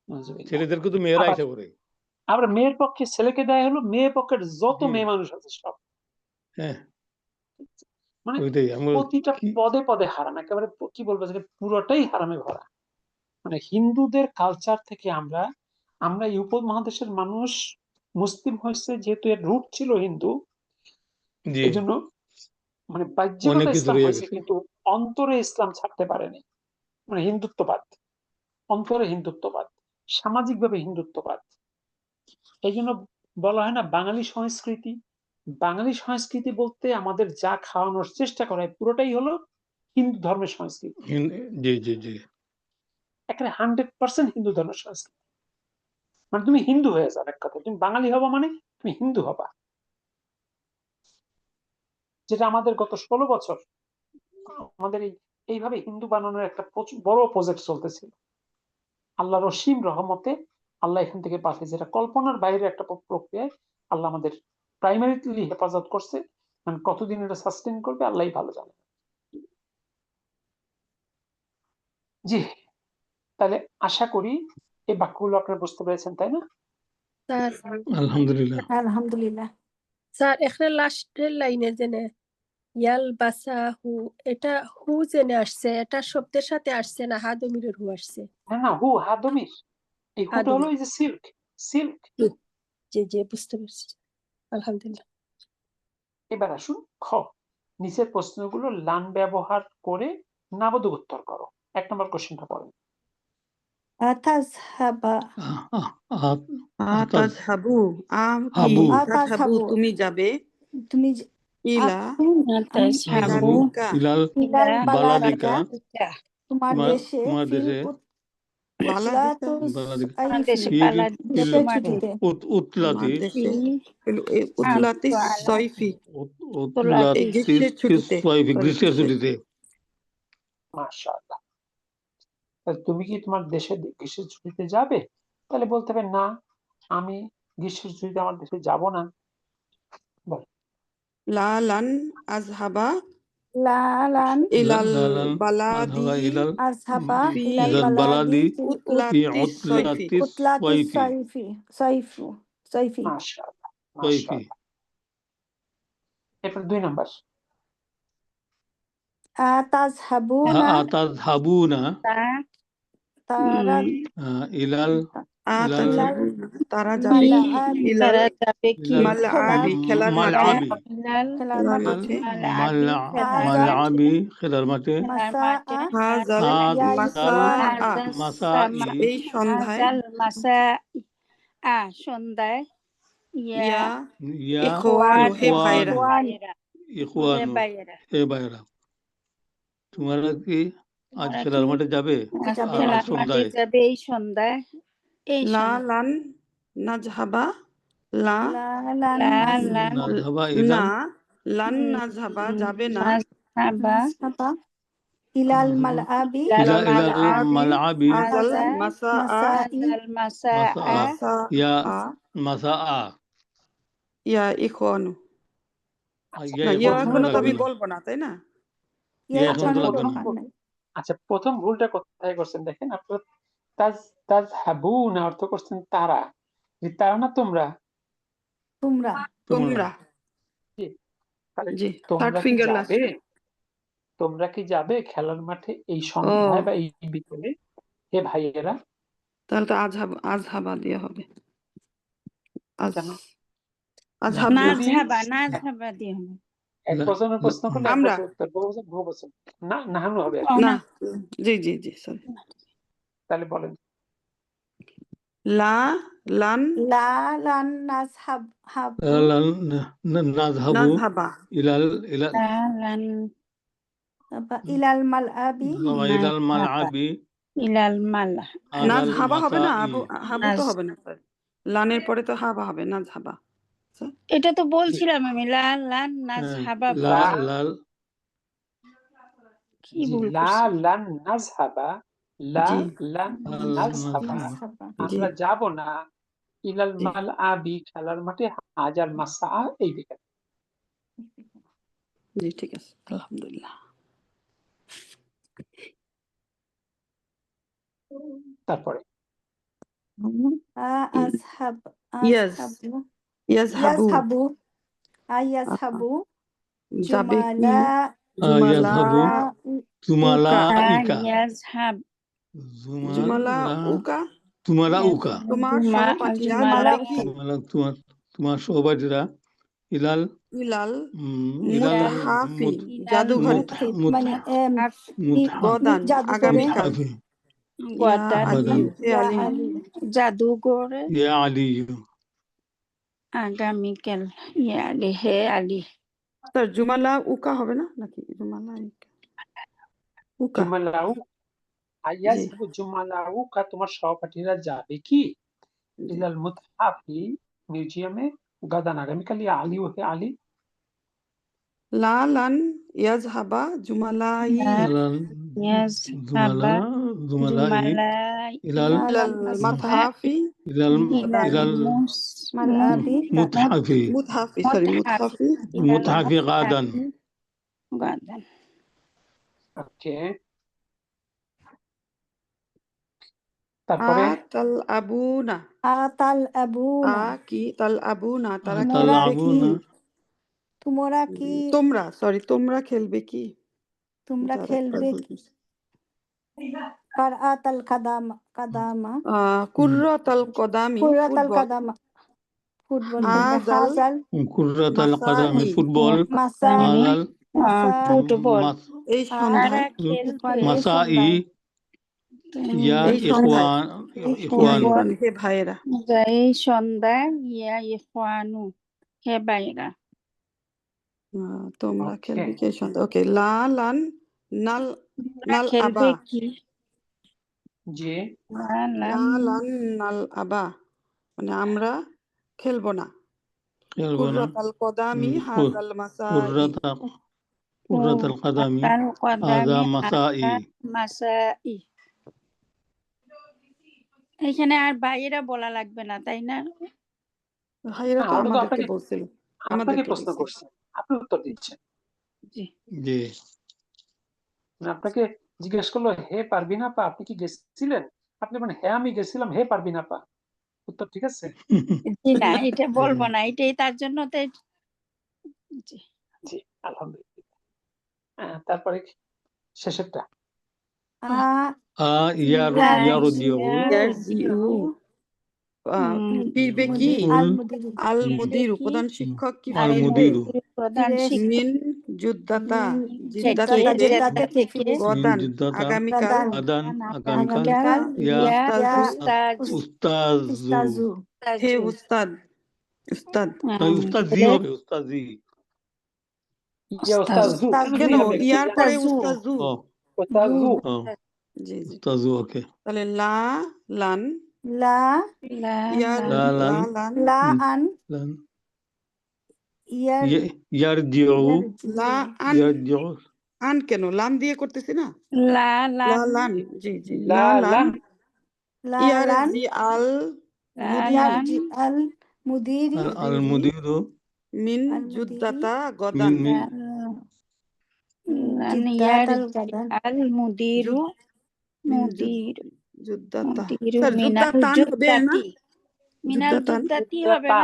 Speaker 3: নাউজুবিল্লাহ।
Speaker 1: ছেলেদেরকে তো মেয়েরা
Speaker 3: আবার
Speaker 1: আইসা করে।
Speaker 3: আবার মেয়ের পক্ষে ছেলেকে দেয় হলো মেয়ে পক্ষের যত
Speaker 1: জি।
Speaker 3: মেয়ে মানুষ আছে সব।
Speaker 1: হ্যাঁ,
Speaker 3: মানে
Speaker 1: ওইটাই আমরা
Speaker 3: প্রতিটা
Speaker 1: কি
Speaker 3: পদে পদে হারাম, একেবারে কি বলবো যে পুরোটাই হারামে ভরা। মানে হিন্দুদের কালচার থেকে আমরা এই উপমহাদেশের মানুষ মুসলিম হয়েছে যেহেতু এর রুট ছিল হিন্দু,
Speaker 1: জি
Speaker 3: এই জন্য মানে
Speaker 1: অনেক
Speaker 3: বাহ্যিকতা
Speaker 1: কিছু
Speaker 3: ইসলাম
Speaker 1: রয়ে
Speaker 3: হয়েছে
Speaker 1: গেছে।
Speaker 3: কিন্তু অন্তরে ইসলাম ছাড়তে পারেনি। মানে হিন্দুত্ববাদ, অন্তরে হিন্দুত্ববাদ, সামাজিকভাবে হিন্দুত্ববাদ। এই জন্য বলা হয় না বাঙালি সংস্কৃতি। বাঙালি সংস্কৃতি বলতে আমাদের যা খাওয়ানোর চেষ্টা করা হয় পুরোটাই হলো হিন্দু ধর্মের সংস্কৃতি,
Speaker 1: জি জি জি।
Speaker 3: একেবারে 100% হিন্দু ধর্মের সংস্কৃতি। মানে তুমি হিন্দু হয়ে যাবে, এক কথা তুমি বাঙালি হবা মানে তুমি হিন্দু হবা। যেটা আমাদের গত 16 বছর আমাদের এইভাবে হিন্দু বানানোর একটা বড় প্রজেক্ট চলতেছিল। আল্লাহর অসীম রহমতে আল্লাহ এখান থেকে পাঠিয়েছে, যেটা কল্পনার বাইরে একটা প্রক্রিয়ায় আল্লাহ আমাদের প্রাইমারিলি হেফাজত করছে। মানে কতদিন এটা সাস্টেন করবে আল্লাহই ভালো জানে। জি, তাহলে আশা করি এই বাক্যগুলো আপনারা বুঝতে পেরেছেন, তাই না?
Speaker 5: স্যার
Speaker 1: আলহামদুলিল্লাহ।
Speaker 6: আলহামদুলিল্লাহ।
Speaker 5: স্যার এখানে লাস্টের লাইনে জেনে ইয়াল বাসা হু, এটা হু জেনে আসছে, এটা শব্দের সাথে আসছে না হাদমিরের হু আসছে?
Speaker 3: না না, হু হাদমির, এই হুটা হলো
Speaker 5: হাদমির,
Speaker 3: এই যে সিল্ক, সিল্ক।
Speaker 5: জি জি বুঝতে পারছি। আলহামদুলিল্লাহ।
Speaker 3: এবার আসুন খ, নিচের প্রশ্নগুলো লান ব্যবহার করে নাবোধক উত্তর করো। 1 নম্বর কোশ্চেনটা পড়েন।
Speaker 6: আতাযহাবা
Speaker 1: আতাজ
Speaker 2: আতাযহাবু, কি
Speaker 1: হাবু
Speaker 2: তাযহাবু তুমি যাবে,
Speaker 6: তুমি
Speaker 2: ইলা
Speaker 4: তাযহাবু
Speaker 2: বালাদিকা
Speaker 1: ইলাল
Speaker 6: ইলাল বালাদিকা
Speaker 1: বালাদিকা
Speaker 6: তোমার দেশে
Speaker 1: তোমার
Speaker 6: ফিল
Speaker 1: দেশে
Speaker 2: বালাদিকা
Speaker 1: বালাদিকা
Speaker 6: সাইফি গ্রীষ্মের ছুটিতে
Speaker 1: উতলাতি
Speaker 2: তোমার দেশে উতলাতি সয়ফি, এই গ্রীষ্মের ছুটিতে
Speaker 1: গ্রীষ্মের ছুটিতে।
Speaker 3: মাশাআল্লাহ। তুমি কি তোমার দেশে গ্রীষ্মের ছুটিতে যাবে? তাহলে বলতে হবে না, আমি গ্রীষ্মের ছুটিতে আমার দেশে যাব না। বল।
Speaker 2: লা লান আযহাবা
Speaker 6: লালান
Speaker 2: ইলাল
Speaker 1: লালান
Speaker 2: বালাদি
Speaker 1: আযহাবা ইলাল
Speaker 6: আযহাবা
Speaker 2: ফি
Speaker 6: ইলাল
Speaker 1: ইলাল
Speaker 6: বালাদি
Speaker 1: বালাদি
Speaker 2: উতলাতি সয়ফি।
Speaker 1: উতলাতি
Speaker 6: উতলাতি
Speaker 1: সাইফি
Speaker 6: সাইফি
Speaker 3: মাশাআল্লাহ,
Speaker 1: সাইফি।
Speaker 3: মাশাআল্লাহ। এরপর 2 নাম্বার।
Speaker 6: আতাযহাবুনা
Speaker 1: আতাযহাবুনা
Speaker 6: তারা
Speaker 1: ইলাল
Speaker 2: আতাযহাবুনা তারা যাবে কি,
Speaker 6: মালাআবি
Speaker 2: ইলাল
Speaker 1: ইলাল
Speaker 2: মালআবি খেলার মাঠে,
Speaker 1: মালআবি
Speaker 6: খেলার
Speaker 2: খেলার
Speaker 6: মাঠে
Speaker 2: মাঠে।
Speaker 1: মালআবি খেলার মাঠে
Speaker 6: মাসাআ
Speaker 2: হাজাল
Speaker 6: ইয়া
Speaker 1: হাজাল
Speaker 6: ইখওয়ানা
Speaker 1: মাসাই
Speaker 2: এই সন্ধ্যায়,
Speaker 4: সন্ধ্যায়
Speaker 2: ইয়া
Speaker 1: ইয়া
Speaker 2: ইখওয়ান হে ভাইরা,
Speaker 1: ইখওয়ানু হে ভাইরা, তোমরা কি আজ খেলার মাঠে যাবে?
Speaker 6: যাবে
Speaker 1: আজ সন্ধ্যায়
Speaker 4: যাবে এই সন্ধ্যায়, এই
Speaker 2: লা লান নাযহাবা, লা
Speaker 6: লালান
Speaker 1: নাযহাবা
Speaker 2: না
Speaker 1: ইলাল
Speaker 2: লান নাযহাবা যাবে না,
Speaker 6: নাযহাবা ইলাল মালআবি
Speaker 1: ইলাল
Speaker 2: মালআবি
Speaker 1: মালআবি
Speaker 2: হাজাল
Speaker 6: মাসাই
Speaker 1: মাসাআ ইয়া মাসাআ
Speaker 2: ইয়া ইখওয়ানু।
Speaker 1: ইয়া
Speaker 2: না, ইয়া
Speaker 1: এখন
Speaker 2: এখনো তো
Speaker 1: লাগবে
Speaker 2: আমি
Speaker 1: না।
Speaker 2: বলবো না, তাই না?
Speaker 6: ইয়া
Speaker 1: এখন তো লাগবে না।
Speaker 3: আচ্ছা, প্রথম ভুলটা কোথায় করছেন দেখেন। আপনারা তাযহাবুনা অর্থ করছেন তারা, তারা না তোমরা।
Speaker 6: তোমরা
Speaker 2: তোমরা,
Speaker 3: তাহলে
Speaker 2: জি থার্ড
Speaker 3: তোমরা কি
Speaker 2: ফিঙ্গার
Speaker 3: যাবে,
Speaker 2: লাস্ট।
Speaker 3: তোমরা কি যাবে খেলার মাঠে এই
Speaker 2: ও
Speaker 3: সন্ধ্যায় বা এই বিকেলে হে ভাইয়েরা?
Speaker 2: তাহলে তো আজহাবা দিয়ে হবে।
Speaker 3: কেন?
Speaker 2: আজহাব না,
Speaker 3: যদি
Speaker 4: দিয়ে হবে।
Speaker 3: এক বছরের প্রশ্ন করলে এক
Speaker 2: আমরা
Speaker 3: বছর উত্তর, বহু বছর বহু বছর না, নাহানু হবে।
Speaker 2: না, জি জি জি সরি।
Speaker 3: তাহলে বলেন।
Speaker 2: লা লান
Speaker 6: লালান নাযহাবু
Speaker 1: নাযহাবু
Speaker 2: নাযহাবা
Speaker 1: ইলাল
Speaker 6: ইলাল মালআবি
Speaker 1: ইলাল মালআবি হাজাল
Speaker 2: নাযহাবা হবে না,
Speaker 1: মাসাই।
Speaker 2: হাবু তো হবে না স্যার, লানের পরে তো হাবা হবে, নাযহাবা।
Speaker 4: এটা তো বলছিলাম আমি, লান নাযহাবা
Speaker 1: লাল
Speaker 4: কি ভুল
Speaker 3: লা
Speaker 4: করছি?
Speaker 3: লান নাযহাবা, লা
Speaker 2: জি
Speaker 3: লান নাযহাবা
Speaker 6: নাযহাবা
Speaker 3: আমরা যাব না, ইলাল
Speaker 2: জি
Speaker 3: মালআবি খেলার মাঠে, হাজাল মাসাআ এই বিকেলে।
Speaker 2: জি ঠিক আছে, আলহামদুলিল্লাহ।
Speaker 3: তারপরে
Speaker 6: أذهب
Speaker 2: Yes.
Speaker 6: أذهب
Speaker 2: ইয়াজহাবু
Speaker 6: يذهب يذهب
Speaker 2: যাবে কি
Speaker 6: جملاء
Speaker 1: ইয়াজহাবু জুমালাইকা
Speaker 4: ইয়াজহাব
Speaker 2: জুমালাউকা
Speaker 1: জুমালাউকা
Speaker 2: তোমার সহপাঠীরা
Speaker 6: জুমালা
Speaker 2: যাবে কি
Speaker 1: তোমার সহপাঠীরা ইলাল
Speaker 2: ইলাল
Speaker 1: ইলাল
Speaker 2: মুতহাফি
Speaker 1: মুত-
Speaker 2: জাদুঘরে
Speaker 1: মুত-
Speaker 6: মানে
Speaker 2: গদান
Speaker 6: জাদুঘরে
Speaker 2: আগামীকাল
Speaker 4: গদান
Speaker 1: গদান।
Speaker 2: আলী
Speaker 4: জাদুঘরে
Speaker 1: ইয়া আলিয়ু
Speaker 4: আগামীকাল ইয়া আলী হে আলী
Speaker 2: স্যার জুমালা উকা হবে না নাকি জুমালা উকা
Speaker 3: জুমালাউ আইয়াজহাবু জুমালাউকা তোমার সহপাঠীরা যাবে কি ইলাল মুতহাফি মিউজিয়ামে গাদান আগামীকাল ইয়া আলী ও হে আলী
Speaker 2: লা লান ইয়াজহাবা জুমালাই
Speaker 1: ইলাল
Speaker 4: ইয়াজহাবা
Speaker 1: জুমালাই ইলাল
Speaker 2: ইলাল মাতহাফি
Speaker 1: ইলাল ইলাল
Speaker 6: মালাবি
Speaker 1: মুতহাফি
Speaker 2: মুতহাফি সরি মুতহাফি
Speaker 1: মুতহাফি গাদান
Speaker 4: গাদান
Speaker 3: ওকে তারপরে
Speaker 2: আতাল আবুনা
Speaker 6: আতাল আবুনা
Speaker 2: কি তাল আবুনা তারা
Speaker 1: তাল
Speaker 6: তোমরা
Speaker 1: আবুনা
Speaker 6: তোমরা কি
Speaker 2: তোমরা খেলবে কি
Speaker 6: তোমরা
Speaker 2: যারা
Speaker 6: খেলবে
Speaker 2: একবার
Speaker 6: কি কারাতাল কাদামা
Speaker 2: কুর্রাতাল কদামি
Speaker 6: কুরাতাল
Speaker 2: ফুটবল
Speaker 6: কাদামা ফুটবল খেলবে
Speaker 2: হাজাল
Speaker 6: হাজাল
Speaker 1: কুররাতাল কাদামি ফুটবল
Speaker 6: মাসাই
Speaker 1: হালাল
Speaker 4: ফুটবল
Speaker 2: এই সন্ধ্যায়
Speaker 4: তারা খেলবে
Speaker 1: মাসাই ইয়া
Speaker 2: এই সন্ধ্যায়
Speaker 1: ইখওয়ান
Speaker 2: হে ভাইয়েরা
Speaker 4: এই সন্ধ্যায় ইয়া ইখওয়ানু হে বাইরা
Speaker 2: তোমরা
Speaker 3: Okay.
Speaker 2: খেলবে কি এই সন্ধ্যায় ওকে লা লান নাল নাল
Speaker 4: খেলবে
Speaker 2: আবা
Speaker 4: কি
Speaker 3: যে
Speaker 2: লা লান নাল আবা মানে আমরা খেলবো না
Speaker 1: খেলবো না
Speaker 2: কুর্রাতাল কদামি
Speaker 1: হুম,
Speaker 2: হাজাল মাসাই
Speaker 1: কুররাতাল কাদামি হাযা মাসাই
Speaker 4: মাসাই এখানে আর বাইরা বলা লাগবে না তাই না
Speaker 2: ভাইয়েরা তো
Speaker 3: ওটা তো
Speaker 2: আমাদেরকে
Speaker 3: আপনাকে-
Speaker 2: বলছিল
Speaker 3: আপনাকে
Speaker 2: আমাদেরকে
Speaker 3: প্রশ্ন
Speaker 2: বলছিল।
Speaker 3: করছে আপনি উত্তর দিচ্ছেন
Speaker 4: জি
Speaker 1: জি
Speaker 3: আপনাকে জিজ্ঞেস করলো হে পারবিনা পা আপনি কি গেছিলেন আপনি মানে হ্যাঁ আমি গেছিলাম হে পারবিনা পা উত্তর ঠিক আছে
Speaker 4: জি না এটা বলবো না এটাই তার জন্য তো জি
Speaker 3: জি আলহামদুলিল্লাহ তারপরে শেষেরটা
Speaker 1: ইয়ারুদিউ
Speaker 2: ইয়ারজিউ ফিরবে কি
Speaker 6: আল মুদির
Speaker 2: আল মুদিরু প্রধান শিক্ষক কি
Speaker 1: আল
Speaker 2: ফিরবে
Speaker 1: মুদিরু
Speaker 4: প্রধান
Speaker 6: ফিরে
Speaker 4: শিক্ষক
Speaker 2: মিন জুদ্দাতা জিদ্দা
Speaker 4: থেকে
Speaker 2: থেকে
Speaker 6: থেকে ফিরে
Speaker 2: গদান
Speaker 1: জিদ্দাতা
Speaker 2: আগামীকাল
Speaker 1: আদান আগামীকাল
Speaker 6: আগামীকাল
Speaker 1: ইয়া
Speaker 2: উস্তাজু
Speaker 1: উস্তাজু
Speaker 2: হে উস্তাদ উস্তাদ
Speaker 1: উস্তাজি হবে উস্তাজি
Speaker 3: ইয়া উস্তাজু
Speaker 2: কেন ইয়ার পরে উস্তাজু
Speaker 1: ও
Speaker 3: উস্তাজু
Speaker 1: ও
Speaker 2: জি জি
Speaker 1: উস্তাজু ওকে
Speaker 2: তাহলে লা লান
Speaker 6: লা
Speaker 2: ইয়ার
Speaker 1: লা লান
Speaker 2: লান
Speaker 6: লা আন ইয়ার
Speaker 1: ইয়ারজিউ
Speaker 2: লা আন
Speaker 1: ইয়ারজিউ
Speaker 2: আন কেন লাম দিয়ে করতেছি না
Speaker 4: লা লা
Speaker 2: লা লান জি জি
Speaker 3: লা লান
Speaker 6: লা
Speaker 2: ইয়ার
Speaker 6: লান
Speaker 2: জি আল
Speaker 6: ইয়ারজি আল মুদিরি
Speaker 1: আল মুদিরু
Speaker 2: মিন
Speaker 6: আল
Speaker 2: জুদ্দাতা গদান
Speaker 6: জিদ্দাতাল গাদান
Speaker 4: আল মুদিরু মুদিরু
Speaker 2: জুদ্দাতা
Speaker 4: মুদিরু
Speaker 2: স্যার
Speaker 4: মিনাল
Speaker 2: জুদ্দাতান হবে না
Speaker 4: জুদ্দাতি মিনাল
Speaker 2: জুদ্দাতান?
Speaker 4: জুদ্দাতি হবে না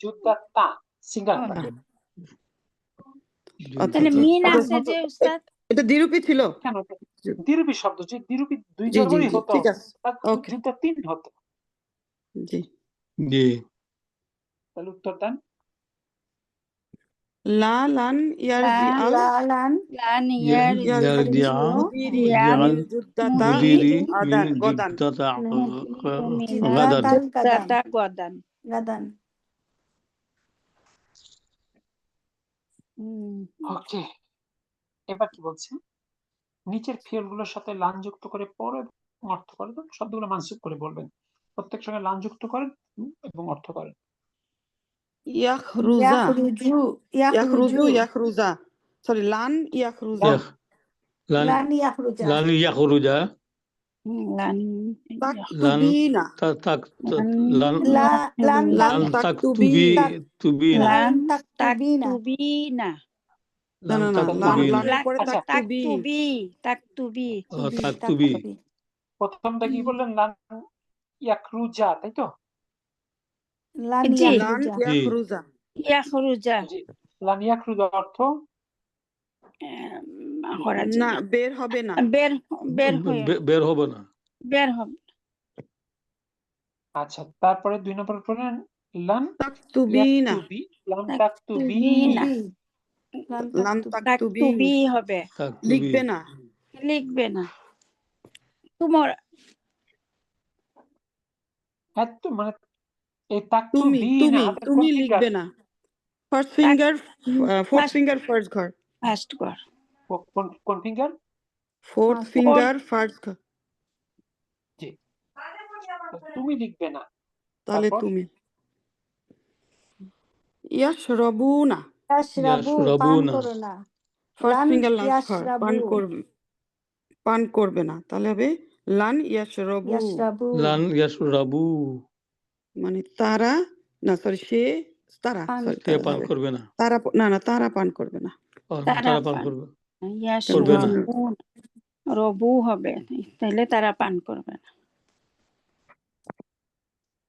Speaker 3: জুদ্দাতা সিঙ্গার ব্র্যাকেট
Speaker 4: তাহলে মিন
Speaker 2: আচ্ছা,
Speaker 4: আছে যে উস্তাদ
Speaker 2: এটা দ্বিরূপী ছিল
Speaker 3: কেন দ্বিরূপী শব্দ যে দ্বিরূপী দুই
Speaker 2: জি জি
Speaker 3: ধরনেরই
Speaker 2: জি
Speaker 3: হতো
Speaker 2: ঠিক আছে
Speaker 3: তার
Speaker 2: Okay.
Speaker 3: জুদ্দা তিন হতো
Speaker 2: জি
Speaker 1: জি
Speaker 3: তাহলে উত্তর দেন
Speaker 2: লা লান ইয়ারজি আল
Speaker 6: লা লান
Speaker 4: লান
Speaker 1: ইয়ারজি
Speaker 2: মুদিরি
Speaker 4: ইয়াল
Speaker 2: মিন জুদ্দাতা
Speaker 1: মুদিরি
Speaker 2: আদান
Speaker 1: মিন
Speaker 2: গদান
Speaker 1: জুদ্দাতা
Speaker 4: মিনাল
Speaker 1: গাদান
Speaker 4: জুদ্দাতা গদান
Speaker 6: গাদান
Speaker 3: ওকে এবার কি বলছে নিচের ফিয়ল গুলোর সাথে লান যুক্ত করে পরে অর্থ করে দেন শব্দগুলো মানসুব করে বলবেন প্রত্যেক সঙ্গে লান যুক্ত করেন এবং অর্থ করেন
Speaker 2: ইয়াখরুজা
Speaker 6: ইয়াখরুজু
Speaker 2: ইয়াখরুজু
Speaker 6: ইয়াখরুজু
Speaker 2: ইয়াখরুজা সরি লান ইয়াখরুজা
Speaker 6: লান ইয়াখরুজা
Speaker 1: লান ইয়াখরুজা
Speaker 4: লান
Speaker 2: তাকতুবিনা
Speaker 1: লান
Speaker 6: লা লান
Speaker 1: লান তাকতুবিনা
Speaker 6: লান
Speaker 4: তাকতুবিনা
Speaker 6: তাকতুবিনা
Speaker 2: না
Speaker 1: লান
Speaker 2: না না লান
Speaker 1: তাকতুবিনা
Speaker 2: লানের পরে
Speaker 3: আচ্ছা,
Speaker 2: তাকতুবি
Speaker 4: তাকতুবি
Speaker 1: তাকতুবি
Speaker 3: প্রথমটা কি বললেন? লান ইয়াখরুজা, তাই তো?
Speaker 6: লান
Speaker 4: জি।
Speaker 2: লান
Speaker 6: ইয়াখরুজা।
Speaker 2: ইয়াখরুজা।
Speaker 4: ইয়াখরুজা
Speaker 3: জি। লান ইয়াখরুজা অর্থ
Speaker 4: খরাজ
Speaker 2: না, বের হবে না।
Speaker 4: বের বের হয়ে
Speaker 1: বের হবে না।
Speaker 4: বের হবে
Speaker 3: আচ্ছা, তারপরে 2 নম্বর পড়লেন লান
Speaker 2: তাকতুবিনা।
Speaker 3: ইয়াকতুবি, লান
Speaker 4: তাকতুবিনা।
Speaker 3: তাকতুবি।
Speaker 6: লান
Speaker 2: লান
Speaker 6: তাকতুবি।
Speaker 2: তাকতুবি।
Speaker 4: তাকতুবি হবে,
Speaker 1: তাকতুবি।
Speaker 2: লিখবে না।
Speaker 4: লিখবে না। তোমার
Speaker 3: এত মানে এই
Speaker 2: তুমি
Speaker 3: তাকতুবি না
Speaker 2: তুমি
Speaker 3: হাতের
Speaker 2: তুমি
Speaker 3: কোন ফিঙ্গার?
Speaker 2: লিখবে না। First finger, fourth
Speaker 4: First-
Speaker 2: finger first ঘর।
Speaker 4: ফার্স্ট কর।
Speaker 3: কোন finger?
Speaker 2: Fourth
Speaker 6: First.
Speaker 2: Finger first ঘর।
Speaker 3: জি। তো তুমি লিখবে না।
Speaker 2: তাহলে
Speaker 3: তারপর?
Speaker 2: তুমি। ইয়াশরাবুনা।
Speaker 6: ইয়াশরাবু, পান
Speaker 1: ইয়াশরাবুনা।
Speaker 6: করো না।
Speaker 2: ফার্স্ট
Speaker 6: লান
Speaker 2: ফিঙ্গার লাস্ট ঘর।
Speaker 6: ইয়াশরাবু।
Speaker 2: পান করবে না। তাহলে হবে লান ইয়াশরাবু।
Speaker 6: ইয়াশরাবু।
Speaker 1: লান ইয়াশরাবু।
Speaker 2: মানে তারা, না সরি, সে, তারা,
Speaker 6: পান
Speaker 2: সরি,
Speaker 1: সে পান করবে না।
Speaker 2: তারা, না না, তারা পান করবে না।
Speaker 1: তারা পান করবে।
Speaker 2: করবে না।
Speaker 4: রবু হবে, তাহলে তারা পান করবে না।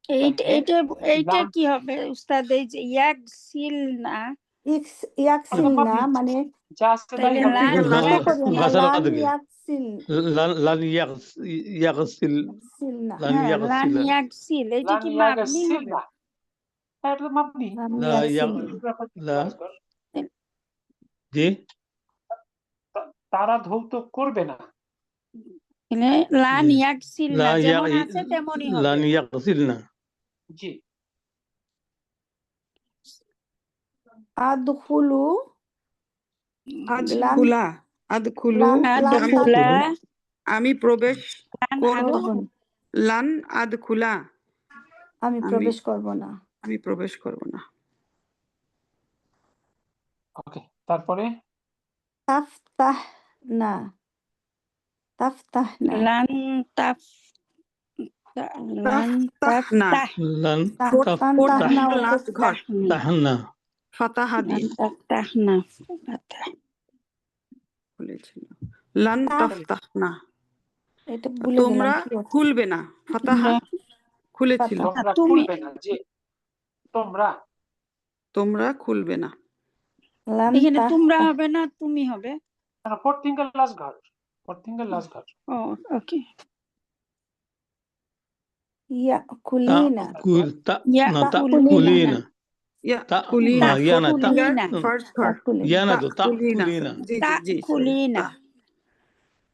Speaker 4: এইটা
Speaker 3: তাহলে
Speaker 4: এইটা এইটা
Speaker 3: লান-
Speaker 4: কি হবে উস্তাদ? এই যে ইয়াকসিল না,
Speaker 6: ইয়াকসিল
Speaker 3: একদম
Speaker 6: না,
Speaker 3: আপনি
Speaker 6: মানে
Speaker 3: যা আছে তাই
Speaker 4: তাহলে
Speaker 3: হবে।
Speaker 4: লান
Speaker 2: লান-
Speaker 6: চেষ্টা করিও না।
Speaker 1: ভাষা
Speaker 6: লান
Speaker 1: থেকে।
Speaker 6: ইয়াকসিল।
Speaker 1: লান ইয়াগসিল।
Speaker 6: ইয়াকসিল না।
Speaker 1: লান
Speaker 4: হ্যাঁ, লান
Speaker 1: ইয়াগসিল।
Speaker 4: ইয়াকসিল, এইটা
Speaker 3: লান
Speaker 4: কি মাবনি
Speaker 3: ইয়াগসিল
Speaker 4: হবে?
Speaker 3: না। হ্যাঁ, এটা তো মাবনি।
Speaker 6: লান
Speaker 1: লা
Speaker 6: ইয়াকসিল।
Speaker 1: লা জি।
Speaker 3: তারা ধৌত করবে না।
Speaker 4: তাহলে লান
Speaker 1: জি।
Speaker 4: ইয়াকসিল না, যেমন আছে তেমনই
Speaker 1: লান
Speaker 4: হবে।
Speaker 1: ইয়াগসিল না।
Speaker 3: জি।
Speaker 6: আদখুলু।
Speaker 2: আদখুলা। আদখুলু।
Speaker 6: লান
Speaker 4: আদখুলা,
Speaker 2: আমি প্রবেশ
Speaker 4: লান
Speaker 2: করব।
Speaker 6: করব না।
Speaker 2: লান আদখুলা।
Speaker 6: আমি প্রবেশ করব না।
Speaker 2: আমি প্রবেশ করব না।
Speaker 3: ওকে, তারপরে
Speaker 6: তাফতাহ না। তাফতাহ না।
Speaker 4: লান তাফ লান
Speaker 2: তাফতাহনা।
Speaker 4: তাফতাহ
Speaker 1: লান
Speaker 6: তাফতাহ না
Speaker 2: লাস্ট ঘর।
Speaker 1: তাহনা।
Speaker 2: ফাতাহা দিয়ে
Speaker 4: তাফতাহনা, ফাতাহ।
Speaker 2: খুলেছিল। লান তাফতাহনা।
Speaker 6: এটা ভুলে
Speaker 2: তোমরা
Speaker 6: গেলাম কি হচ্ছে।
Speaker 2: খুলবে না। ফাতাহা খুলেছিল।
Speaker 3: তোমরা
Speaker 4: তুমি-
Speaker 3: খুলবে না। যে তোমরা
Speaker 2: তোমরা খুলবে না।
Speaker 6: লান
Speaker 4: এখানে তোমরা
Speaker 6: তাফতাহ
Speaker 4: হবে না, তুমি হবে।
Speaker 3: ফোর্থ ফিঙ্গার লাস্ট ঘর। ফোর্থ ফিঙ্গার লাস্ট ঘর।
Speaker 4: ও ওকে।
Speaker 6: ইয়াকুলিনা।
Speaker 1: কুলিনা।
Speaker 2: ইয়া
Speaker 1: তা
Speaker 2: কুলিনা।
Speaker 1: ইয়া না তা
Speaker 4: কুলিনা।
Speaker 2: ফার্স্ট ঘর।
Speaker 1: ইয়া না তো তা
Speaker 2: কুলিনা।
Speaker 1: কুলিনা।
Speaker 2: জি জি
Speaker 4: তা
Speaker 2: জি
Speaker 4: কুলিনা।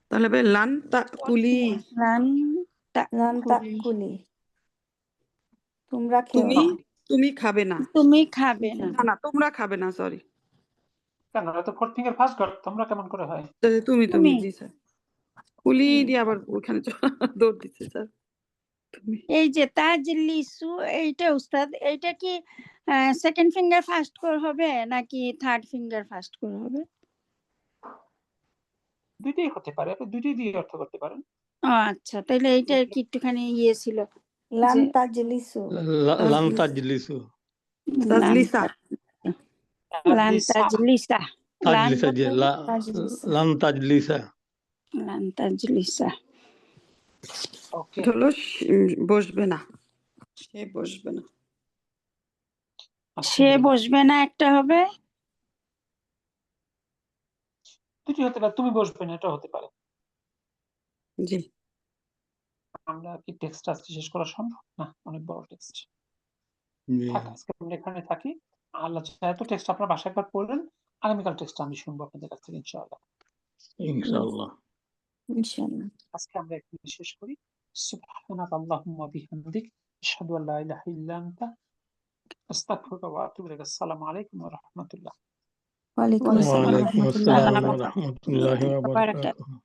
Speaker 2: তাহলে হবে লান তা কুলি।
Speaker 4: লান
Speaker 6: লান তাকুলি। তোমরা খেও
Speaker 2: তুমি
Speaker 6: না।
Speaker 2: তুমি খাবে না।
Speaker 4: তুমি খাবে না।
Speaker 2: না না, তোমরা খাবে না, সরি।
Speaker 3: কেন? এটা তো ফোর্থ ফিঙ্গার ফার্স্ট ঘর। তোমরা কেমন করে হয়?
Speaker 2: তুমি
Speaker 4: তুমি।
Speaker 2: জি স্যার। কুলি দিয়ে আবার ওখানে দৌড় দিচ্ছে স্যার। তুমি
Speaker 4: এই যে তাজলিসু, এইটা উস্তাদ, এইটা কি সেকেন্ড ফিঙ্গার ফার্স্ট করে হবে নাকি থার্ড ফিঙ্গার ফার্স্ট করে হবে?
Speaker 3: দুইটাই হতে পারে। আপনি দুইটাই দিয়ে অর্থ করতে পারেন।
Speaker 4: ও আচ্ছা, তাহলে এইটা কি একটুখানি ইয়ে ছিল।
Speaker 6: লান
Speaker 4: যে-
Speaker 6: তাজলিসু।
Speaker 1: লান তাজলিসু।
Speaker 2: তাজলিসা।
Speaker 4: লান তাজলিসা। লান
Speaker 1: তাজলিসা যে
Speaker 6: তাজলিসা।
Speaker 1: লান তাজলিসা।
Speaker 4: লান তাজলিসা।
Speaker 3: ওকে,
Speaker 2: হলো বসবে না। সে বসবে না।
Speaker 4: সে বসবে না একটা হবে।
Speaker 3: দুটি হতে পারে। তুমি বসবে না, এটা হতে পারে।
Speaker 2: জি।
Speaker 3: আমরা কি টেক্সট আজকে শেষ করা সম্ভব? না, অনেক বড় টেক্সট। থাক, আজকে আমরা এখানে থাকি। আল্লাহ চাহে তো টেক্সট আপনার বাসায় একবার পড়লেন। আগামীকাল টেক্সট আমি শুনবো আপনাদের কাছ থেকে ইনশাআল্লাহ।
Speaker 1: ইনশাআল্লাহ।
Speaker 6: ইনশাআল্লাহ।
Speaker 3: আজকে আমরা এখানে শেষ করি। সুবহানাকা আল্লাহুম্মা বিহামদিক, আশহাদু আল্লা ইলাহা ইল্লা আনতা, আস্তাগফিরুকা ওয়া আতুবু ইলাইক। আসসালামু আলাইকুম ওয়া রাহমাতুল্লাহ।
Speaker 6: ওয়ালাইকুম আসসালাম
Speaker 1: ওয়ালাইকুম
Speaker 6: রাহমাতুল্লাহি ওয়া
Speaker 1: আসসালাম ওয়া
Speaker 6: বারাকাতুহু।
Speaker 1: রাহমাতুল্লাহি ওয়া বারাকাতুহু।